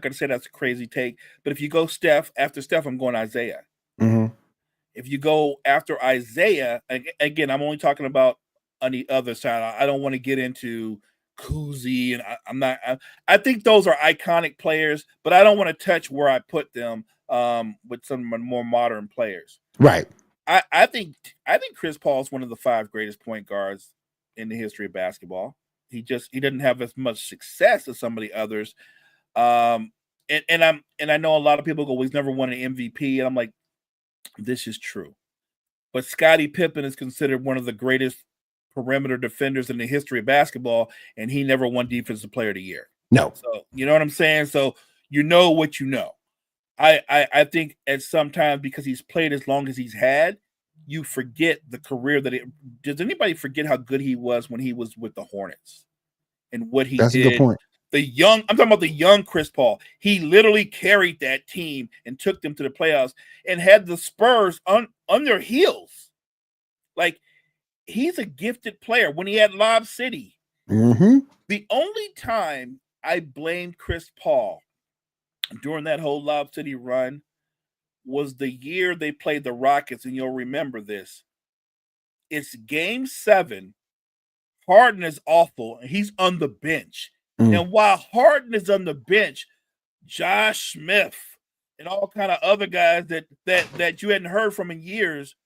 Speaker 2: to say that's a crazy take. But if you go Steph, after Steph, I'm going Isaiah. If you go after Isaiah, again, I'm only talking about on the other side. I don't want to get into Kuzi, and I think those are iconic players, but I don't want to touch where I put them with some more modern players.
Speaker 1: Right.
Speaker 2: I think Chris Paul is one of the 5 greatest point guards in the history of basketball. He didn't have as much success as some of the others. And I know a lot of people go, well, he's never won an MVP, and I'm like, this is true. But Scottie Pippen is considered one of the greatest perimeter defenders in the history of basketball, and he never won Defensive Player of the Year.
Speaker 1: No.
Speaker 2: So you know what I'm saying? So you know what you know. I think at sometimes because he's played as long as he's had, you forget the career does anybody forget how good he was when he was with the Hornets and what he did?
Speaker 1: That's a good point.
Speaker 2: I'm talking about the young Chris Paul. He literally carried that team and took them to the playoffs and had the Spurs on their heels. Like, he's a gifted player. When he had Lob City, the only time I blamed Chris Paul during that whole Lob City run was the year they played the Rockets, and you'll remember this. It's Game 7. Harden is awful, and he's on the bench. And while Harden is on the bench, Josh Smith and all kind of other guys that you hadn't heard from in years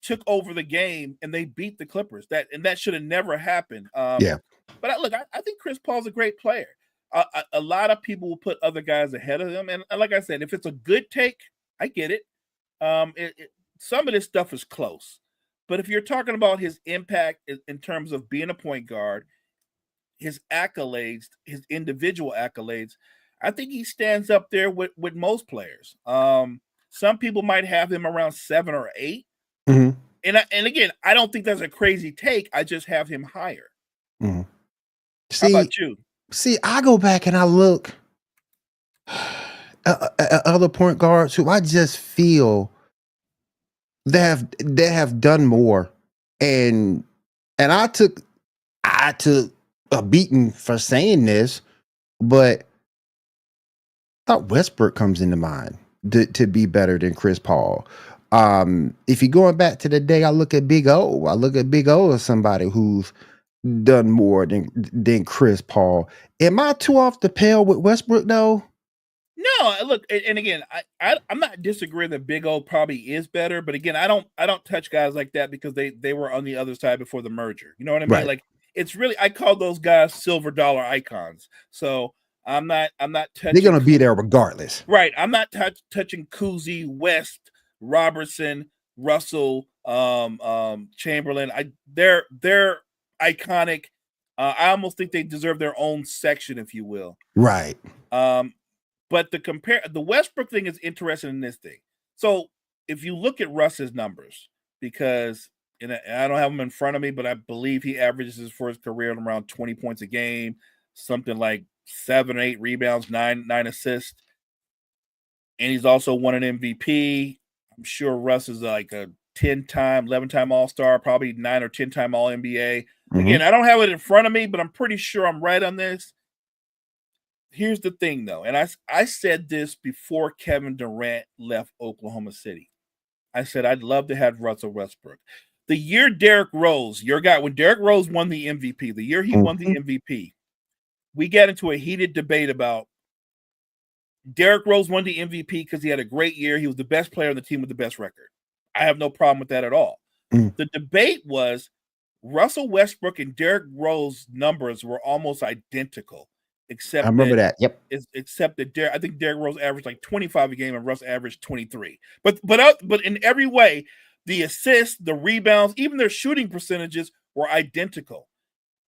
Speaker 2: took over the game, and they beat the Clippers. That should have never happened.
Speaker 1: Yeah.
Speaker 2: But I think Chris Paul's a great player. A lot of people will put other guys ahead of him, and like I said, if it's a good take, I get it. Some of this stuff is close. But if you're talking about his impact in terms of being a point guard, his accolades, his individual accolades, I think he stands up there with most players. Some people might have him around 7 or 8. And again, I don't think that's a crazy take. I just have him higher. How about you?
Speaker 1: See, I go back and I look at other point guards who I just feel they have done more, and I took a beating for saying this, but I thought Westbrook comes into mind to be better than Chris Paul. If you're going back to the day, I look at Big O. I look at Big O as somebody who's done more than Chris Paul. Am I too off the pale with Westbrook though?
Speaker 2: No, look, and again, I'm not disagreeing that Big O probably is better, but again, I don't touch guys like that because they were on the other side before the merger. You know what I mean?
Speaker 1: Right.
Speaker 2: Like, it's really, I call those guys silver dollar icons. So I'm not touching.
Speaker 1: They're gonna be there regardless.
Speaker 2: Right. I'm not touching Cousy, West, Robertson, Russell, Chamberlain. They're iconic. I almost think they deserve their own section, if you will.
Speaker 1: Right.
Speaker 2: But the Westbrook thing is interesting in this thing. So if you look at Russ's numbers, because and I don't have them in front of me, but I believe he averages for his career around 20 points a game, something like 7 or 8 rebounds, 9 assists. And he's also won an MVP. I'm sure Russ is like a 10-time, 11-time All-Star, probably 9 or 10-time All-NBA. Again, I don't have it in front of me, but I'm pretty sure I'm right on this. Here's the thing, though, and I said this before Kevin Durant left Oklahoma City. I said I'd love to have Russell Westbrook. The year Derrick Rose, your guy, when Derrick Rose won the MVP, the year he won the MVP, we got into a heated debate about Derrick Rose won the MVP because he had a great year. He was the best player on the team with the best record. I have no problem with that at all. The debate was Russell Westbrook and Derrick Rose numbers were almost identical. Except
Speaker 1: I remember that. Yep.
Speaker 2: Except that I think Derrick Rose averaged like 25 a game and Russ averaged 23. But in every way, the assists, the rebounds, even their shooting percentages were identical.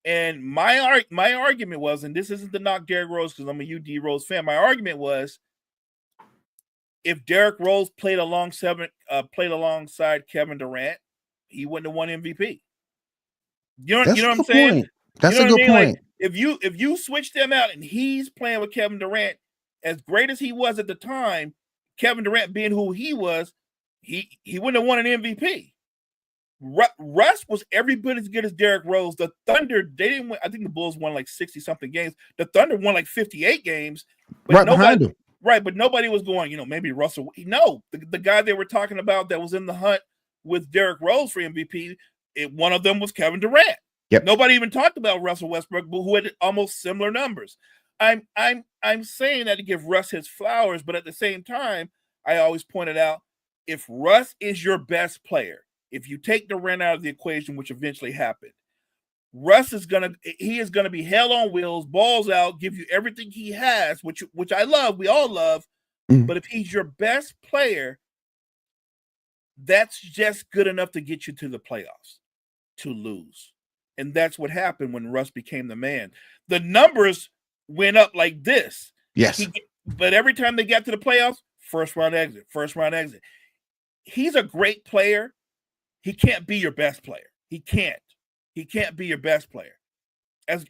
Speaker 2: And my argument was, and this isn't to knock Derrick Rose because I'm a UD Rose fan. My argument was, if Derrick Rose played alongside Kevin Durant, he wouldn't have won MVP. You know what I'm saying?
Speaker 1: That's a good point.
Speaker 2: Like, if you switch them out and he's playing with Kevin Durant, as great as he was at the time, Kevin Durant being who he was, he wouldn't have won an MVP. Russ was every bit as good as Derrick Rose. The Thunder, they didn't win. I think the Bulls won like 60-something games. The Thunder won like 58 games. But
Speaker 1: right behind him.
Speaker 2: Right, but nobody was going, maybe Russell. No, the guy they were talking about that was in the hunt with Derrick Rose for MVP, one of them was Kevin Durant.
Speaker 1: Yep.
Speaker 2: Nobody even talked about Russell Westbrook, who had almost similar numbers. I'm saying that to give Russ his flowers, but at the same time, I always pointed out, if Russ is your best player, if you take Durant out of the equation, which eventually happened, Russ is gonna be hell on wheels, balls out, give you everything he has, which I love, we all love. But if he's your best player, that's just good enough to get you to the playoffs, to lose. And that's what happened when Russ became the man. The numbers went up like this.
Speaker 1: Yes.
Speaker 2: But every time they got to the playoffs, first round exit. He's a great player. He can't be your best player. He can't be your best player. As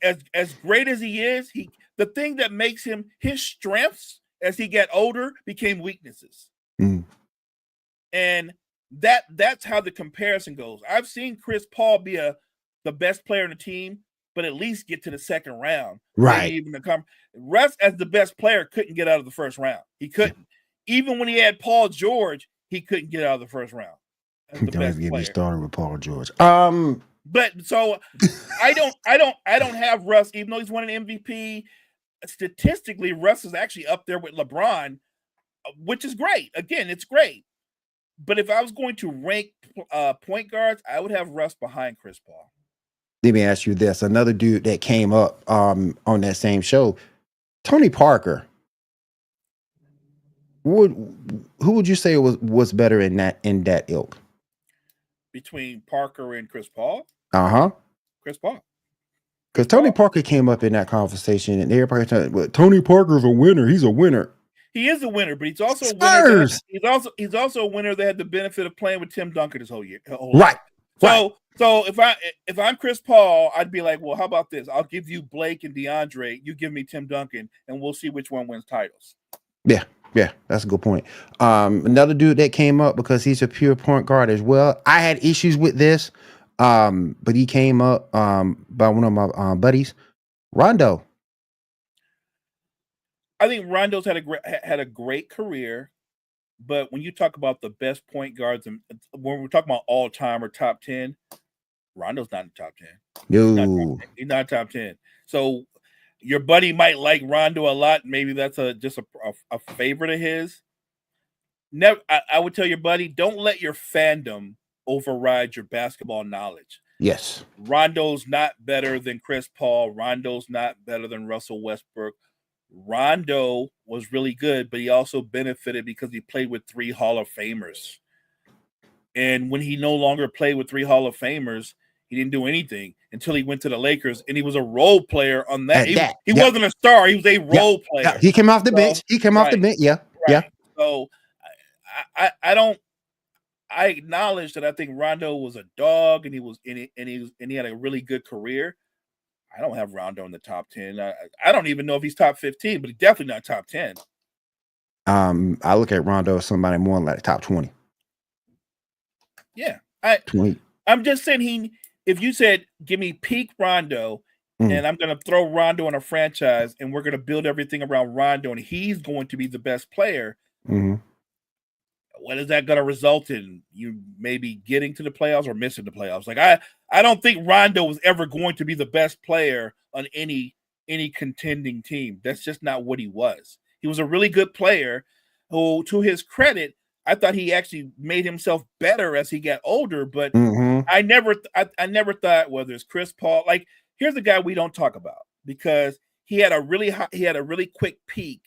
Speaker 2: great as he is, the thing that makes him, his strengths as he got older became weaknesses. And That's how the comparison goes. I've seen Chris Paul be the best player on the team, but at least get to the second round.
Speaker 1: Right.
Speaker 2: Maybe even Russ as the best player couldn't get out of the first round. He couldn't. Even when he had Paul George, he couldn't get out of the first round.
Speaker 1: Don't even get me started with Paul George.
Speaker 2: But so I don't have Russ, even though he's won an MVP. Statistically, Russ is actually up there with LeBron, which is great. Again, it's great. But if I was going to rank point guards, I would have Russ behind Chris Paul.
Speaker 1: Let me ask you this: another dude that came up on that same show, Tony Parker. Who would you say was better in that ilk?
Speaker 2: Between Parker and Chris Paul? Chris Paul.
Speaker 1: Because Tony Parker came up in that conversation, and everybody said, well, Tony Parker's a winner. He's a winner.
Speaker 2: He is a winner, but he's also a winner. He's also a winner that had the benefit of playing with Tim Duncan his whole year.
Speaker 1: Right.
Speaker 2: So if I'm Chris Paul, I'd be like, well, how about this? I'll give you Blake and DeAndre. You give me Tim Duncan, and we'll see which one wins titles.
Speaker 1: Yeah, that's a good point. Another dude that came up because he's a pure point guard as well. I had issues with this, but he came up by one of my buddies, Rondo.
Speaker 2: I think Rondo's had a great career, but when you talk about the best point guards, and when we're talking about all time or top 10, Rondo's not in the top 10.
Speaker 1: No,
Speaker 2: he's not top 10. So your buddy might like Rondo a lot. Maybe that's just a favorite of his. Never, I would tell your buddy, don't let your fandom override your basketball knowledge.
Speaker 1: Yes,
Speaker 2: Rondo's not better than Chris Paul. Rondo's not better than Russell Westbrook. Rondo was really good, but he also benefited because he played with 3 Hall of Famers. And when he no longer played with 3 Hall of Famers, he didn't do anything until he went to the Lakers, and he was a role player on that. He wasn't a star; he was a role player.
Speaker 1: Yeah. He came off the bench. He came off the bench. Yeah,
Speaker 2: right. Yeah. So I acknowledge that I think Rondo was a dog, and he had a really good career. I don't have Rondo in the top 10. I don't even know if he's top 15, but he's definitely not top 10.
Speaker 1: I look at Rondo as somebody more like top 20.
Speaker 2: Yeah,
Speaker 1: 20.
Speaker 2: I'm just saying if you said, give me peak Rondo, and I'm going to throw Rondo in a franchise, and we're going to build everything around Rondo, and he's going to be the best player, what is that going to result in? You maybe getting to the playoffs or missing the playoffs? Like I don't think Rondo was ever going to be the best player on any contending team. That's just not what he was. He was a really good player who, to his credit, I thought he actually made himself better as he got older, but I never thought whether it's Chris Paul. Like, here's a guy we don't talk about because he had a really quick peak,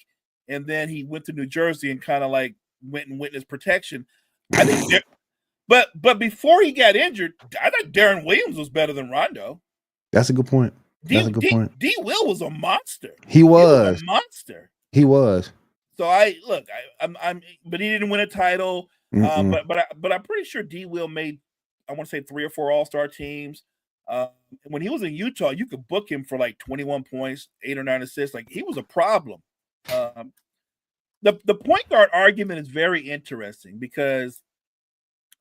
Speaker 2: and then he went to New Jersey and kind of like went and witnessed protection. I think, but before he got injured, I thought Darren Williams was better than Rondo.
Speaker 1: That's a good point. That's a good point.
Speaker 2: D. Will was a monster.
Speaker 1: He was
Speaker 2: a monster.
Speaker 1: He was.
Speaker 2: So I'm but he didn't win a title. But I'm pretty sure D. Will made, I want to say 3 or 4 All-Star teams. When he was in Utah, you could book him for like 21 points, 8 or 9 assists. Like, he was a problem. The point guard argument is very interesting because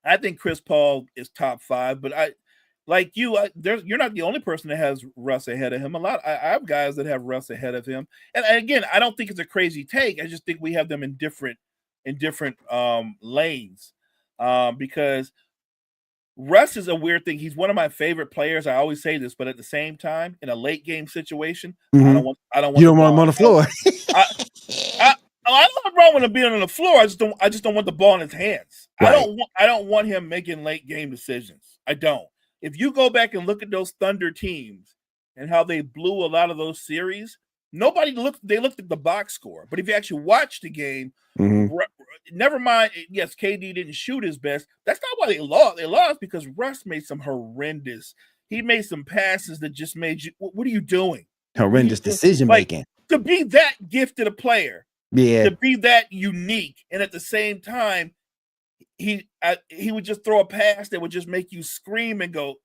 Speaker 2: I think Chris Paul is top 5, but you're not the only person that has Russ ahead of him. I have guys that have Russ ahead of him, and again, I don't think it's a crazy take. I just think we have them in different lanes because Russ is a weird thing. He's one of my favorite players. I always say this, but at the same time, in a late game situation, I don't want.
Speaker 1: You don't want him on the floor.
Speaker 2: I don't have a problem with him being on the floor. I just don't want the ball in his hands. Right. I don't want him making late game decisions. I don't. If you go back and look at those Thunder teams and how they blew a lot of those series, they looked at the box score. But if you actually watch the game, never mind, yes, KD didn't shoot his best. That's not why they lost. They lost because Russ made some horrendous. He made some passes that just made you, what are you doing?
Speaker 1: Horrendous decision making.
Speaker 2: To be that gifted a player.
Speaker 1: Yeah.
Speaker 2: To be that unique, and at the same time, he would just throw a pass that would just make you scream and go,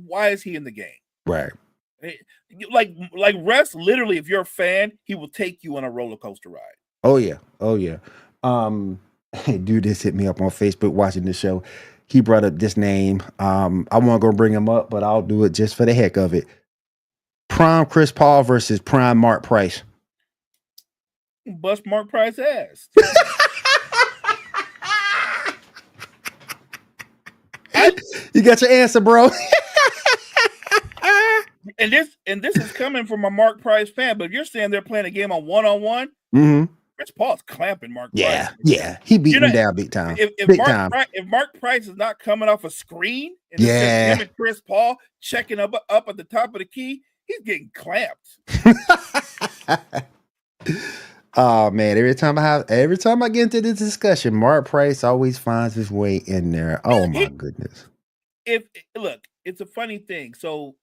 Speaker 2: "Why is he in the game?"
Speaker 1: Right.
Speaker 2: Like Russ, literally, if you're a fan, he will take you on a roller coaster ride.
Speaker 1: Oh yeah. Dude, this hit me up on Facebook watching the show. He brought up this name. I wasn't gonna bring him up, but I'll do it just for the heck of it. Prime Chris Paul versus Prime Mark Price.
Speaker 2: Bust Mark Price ass.
Speaker 1: You got your answer, bro.
Speaker 2: and this is coming from a Mark Price fan. But if you're saying they're playing a game on one-on-one,
Speaker 1: Mm-hmm.
Speaker 2: Chris Paul's clamping Mark
Speaker 1: Yeah,
Speaker 2: Price.
Speaker 1: yeah. He beat him down big time.
Speaker 2: If Mark Price is not coming off a screen and it's just him and Chris Paul checking up at the top of the key, he's getting clamped.
Speaker 1: Oh man, every time I get into this discussion, Mark Price always finds his way in there. Oh my goodness.
Speaker 2: Look, it's a funny thing. So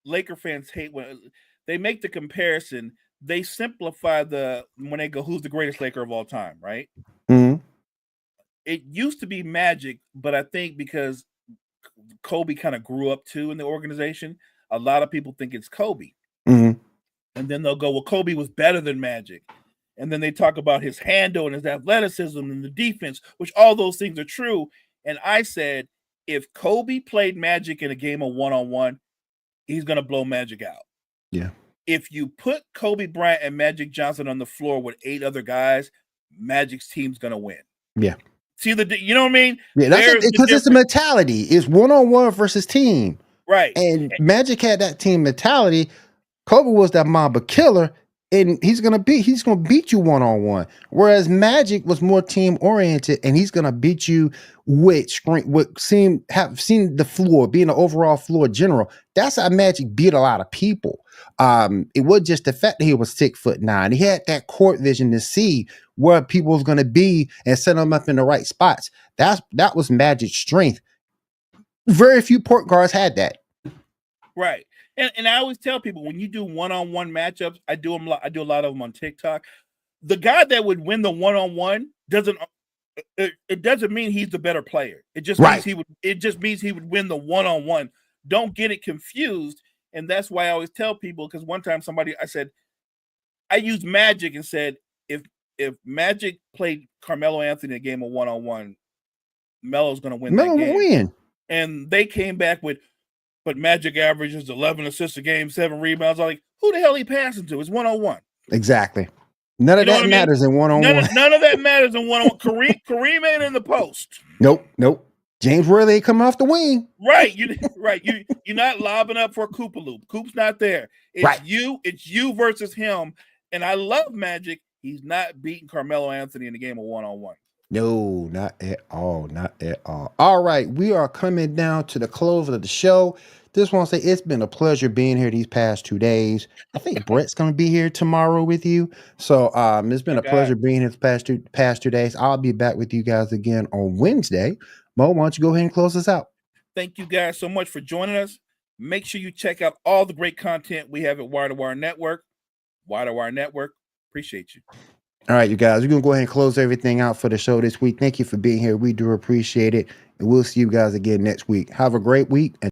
Speaker 2: Laker fans hate when they make the comparison. They simplify when they go, who's the greatest Laker of all time, right?
Speaker 1: Mm-hmm.
Speaker 2: It used to be Magic, but I think because Kobe kind of grew up too in the organization, a lot of people think it's Kobe.
Speaker 1: Mm-hmm.
Speaker 2: And then they'll go, well, Kobe was better than Magic. And then they talk about his handle and his athleticism and the defense, which all those things are true. And I said, if Kobe played Magic in a game of one-on-one, he's going to blow Magic out.
Speaker 1: Yeah.
Speaker 2: If you put Kobe Bryant and Magic Johnson on the floor with 8 other guys, Magic's team's going to win.
Speaker 1: Yeah.
Speaker 2: See, you know what I mean?
Speaker 1: Yeah, that's because it's a mentality. It's one-on-one versus team.
Speaker 2: Right.
Speaker 1: And Magic had that team mentality. Kobe was that Mamba killer, and he's gonna beat you one-on-one. Whereas Magic was more team-oriented, and he's gonna beat you with seen the floor, being an overall floor general. That's how Magic beat a lot of people. It was just the fact that he was 6'9". He had that court vision to see where people was gonna be and set them up in the right spots. That was Magic's strength. Very few point guards had that.
Speaker 2: Right. And I always tell people, when you do one-on-one matchups, I do a lot of them on TikTok. The guy that would win the one-on-one doesn't mean he's the better player. It just means he would win the one-on-one. Don't get it confused. And that's why I always tell people, because one time I said, I used Magic and said, if Magic played Carmelo Anthony in a game of one-on-one, Melo's going to win that game.
Speaker 1: Melo will win.
Speaker 2: And they came back with, but Magic averages 11 assists a game, 7 rebounds. I'm like, who the hell he passing to? It's one-on-one.
Speaker 1: Exactly. None of that matters in one-on-one.
Speaker 2: None of that matters in one-on-one. Kareem ain't in the post.
Speaker 1: Nope. James Worthy ain't coming off the wing.
Speaker 2: Right. You're not lobbing up for a Koopa Loop. Coop's not there. It's you versus him. And I love Magic. He's not beating Carmelo Anthony in the game of one-on-one.
Speaker 1: No, not at all. Not at all. All right. We are coming down to the close of the show. Just want to say it's been a pleasure being here these past 2 days. I think Brett's going to be here tomorrow with you. So it's been a pleasure being here the past 2 days. I'll be back with you guys again on Wednesday. Mo, why don't you go ahead and close us out?
Speaker 2: Thank you guys so much for joining us. Make sure you check out all the great content we have at Wire to Wire Network. Wire to Wire Network. Appreciate you.
Speaker 1: All right, you guys, we're going to go ahead and close everything out for the show this week. Thank you for being here. We do appreciate it. And we'll see you guys again next week. Have a great week. And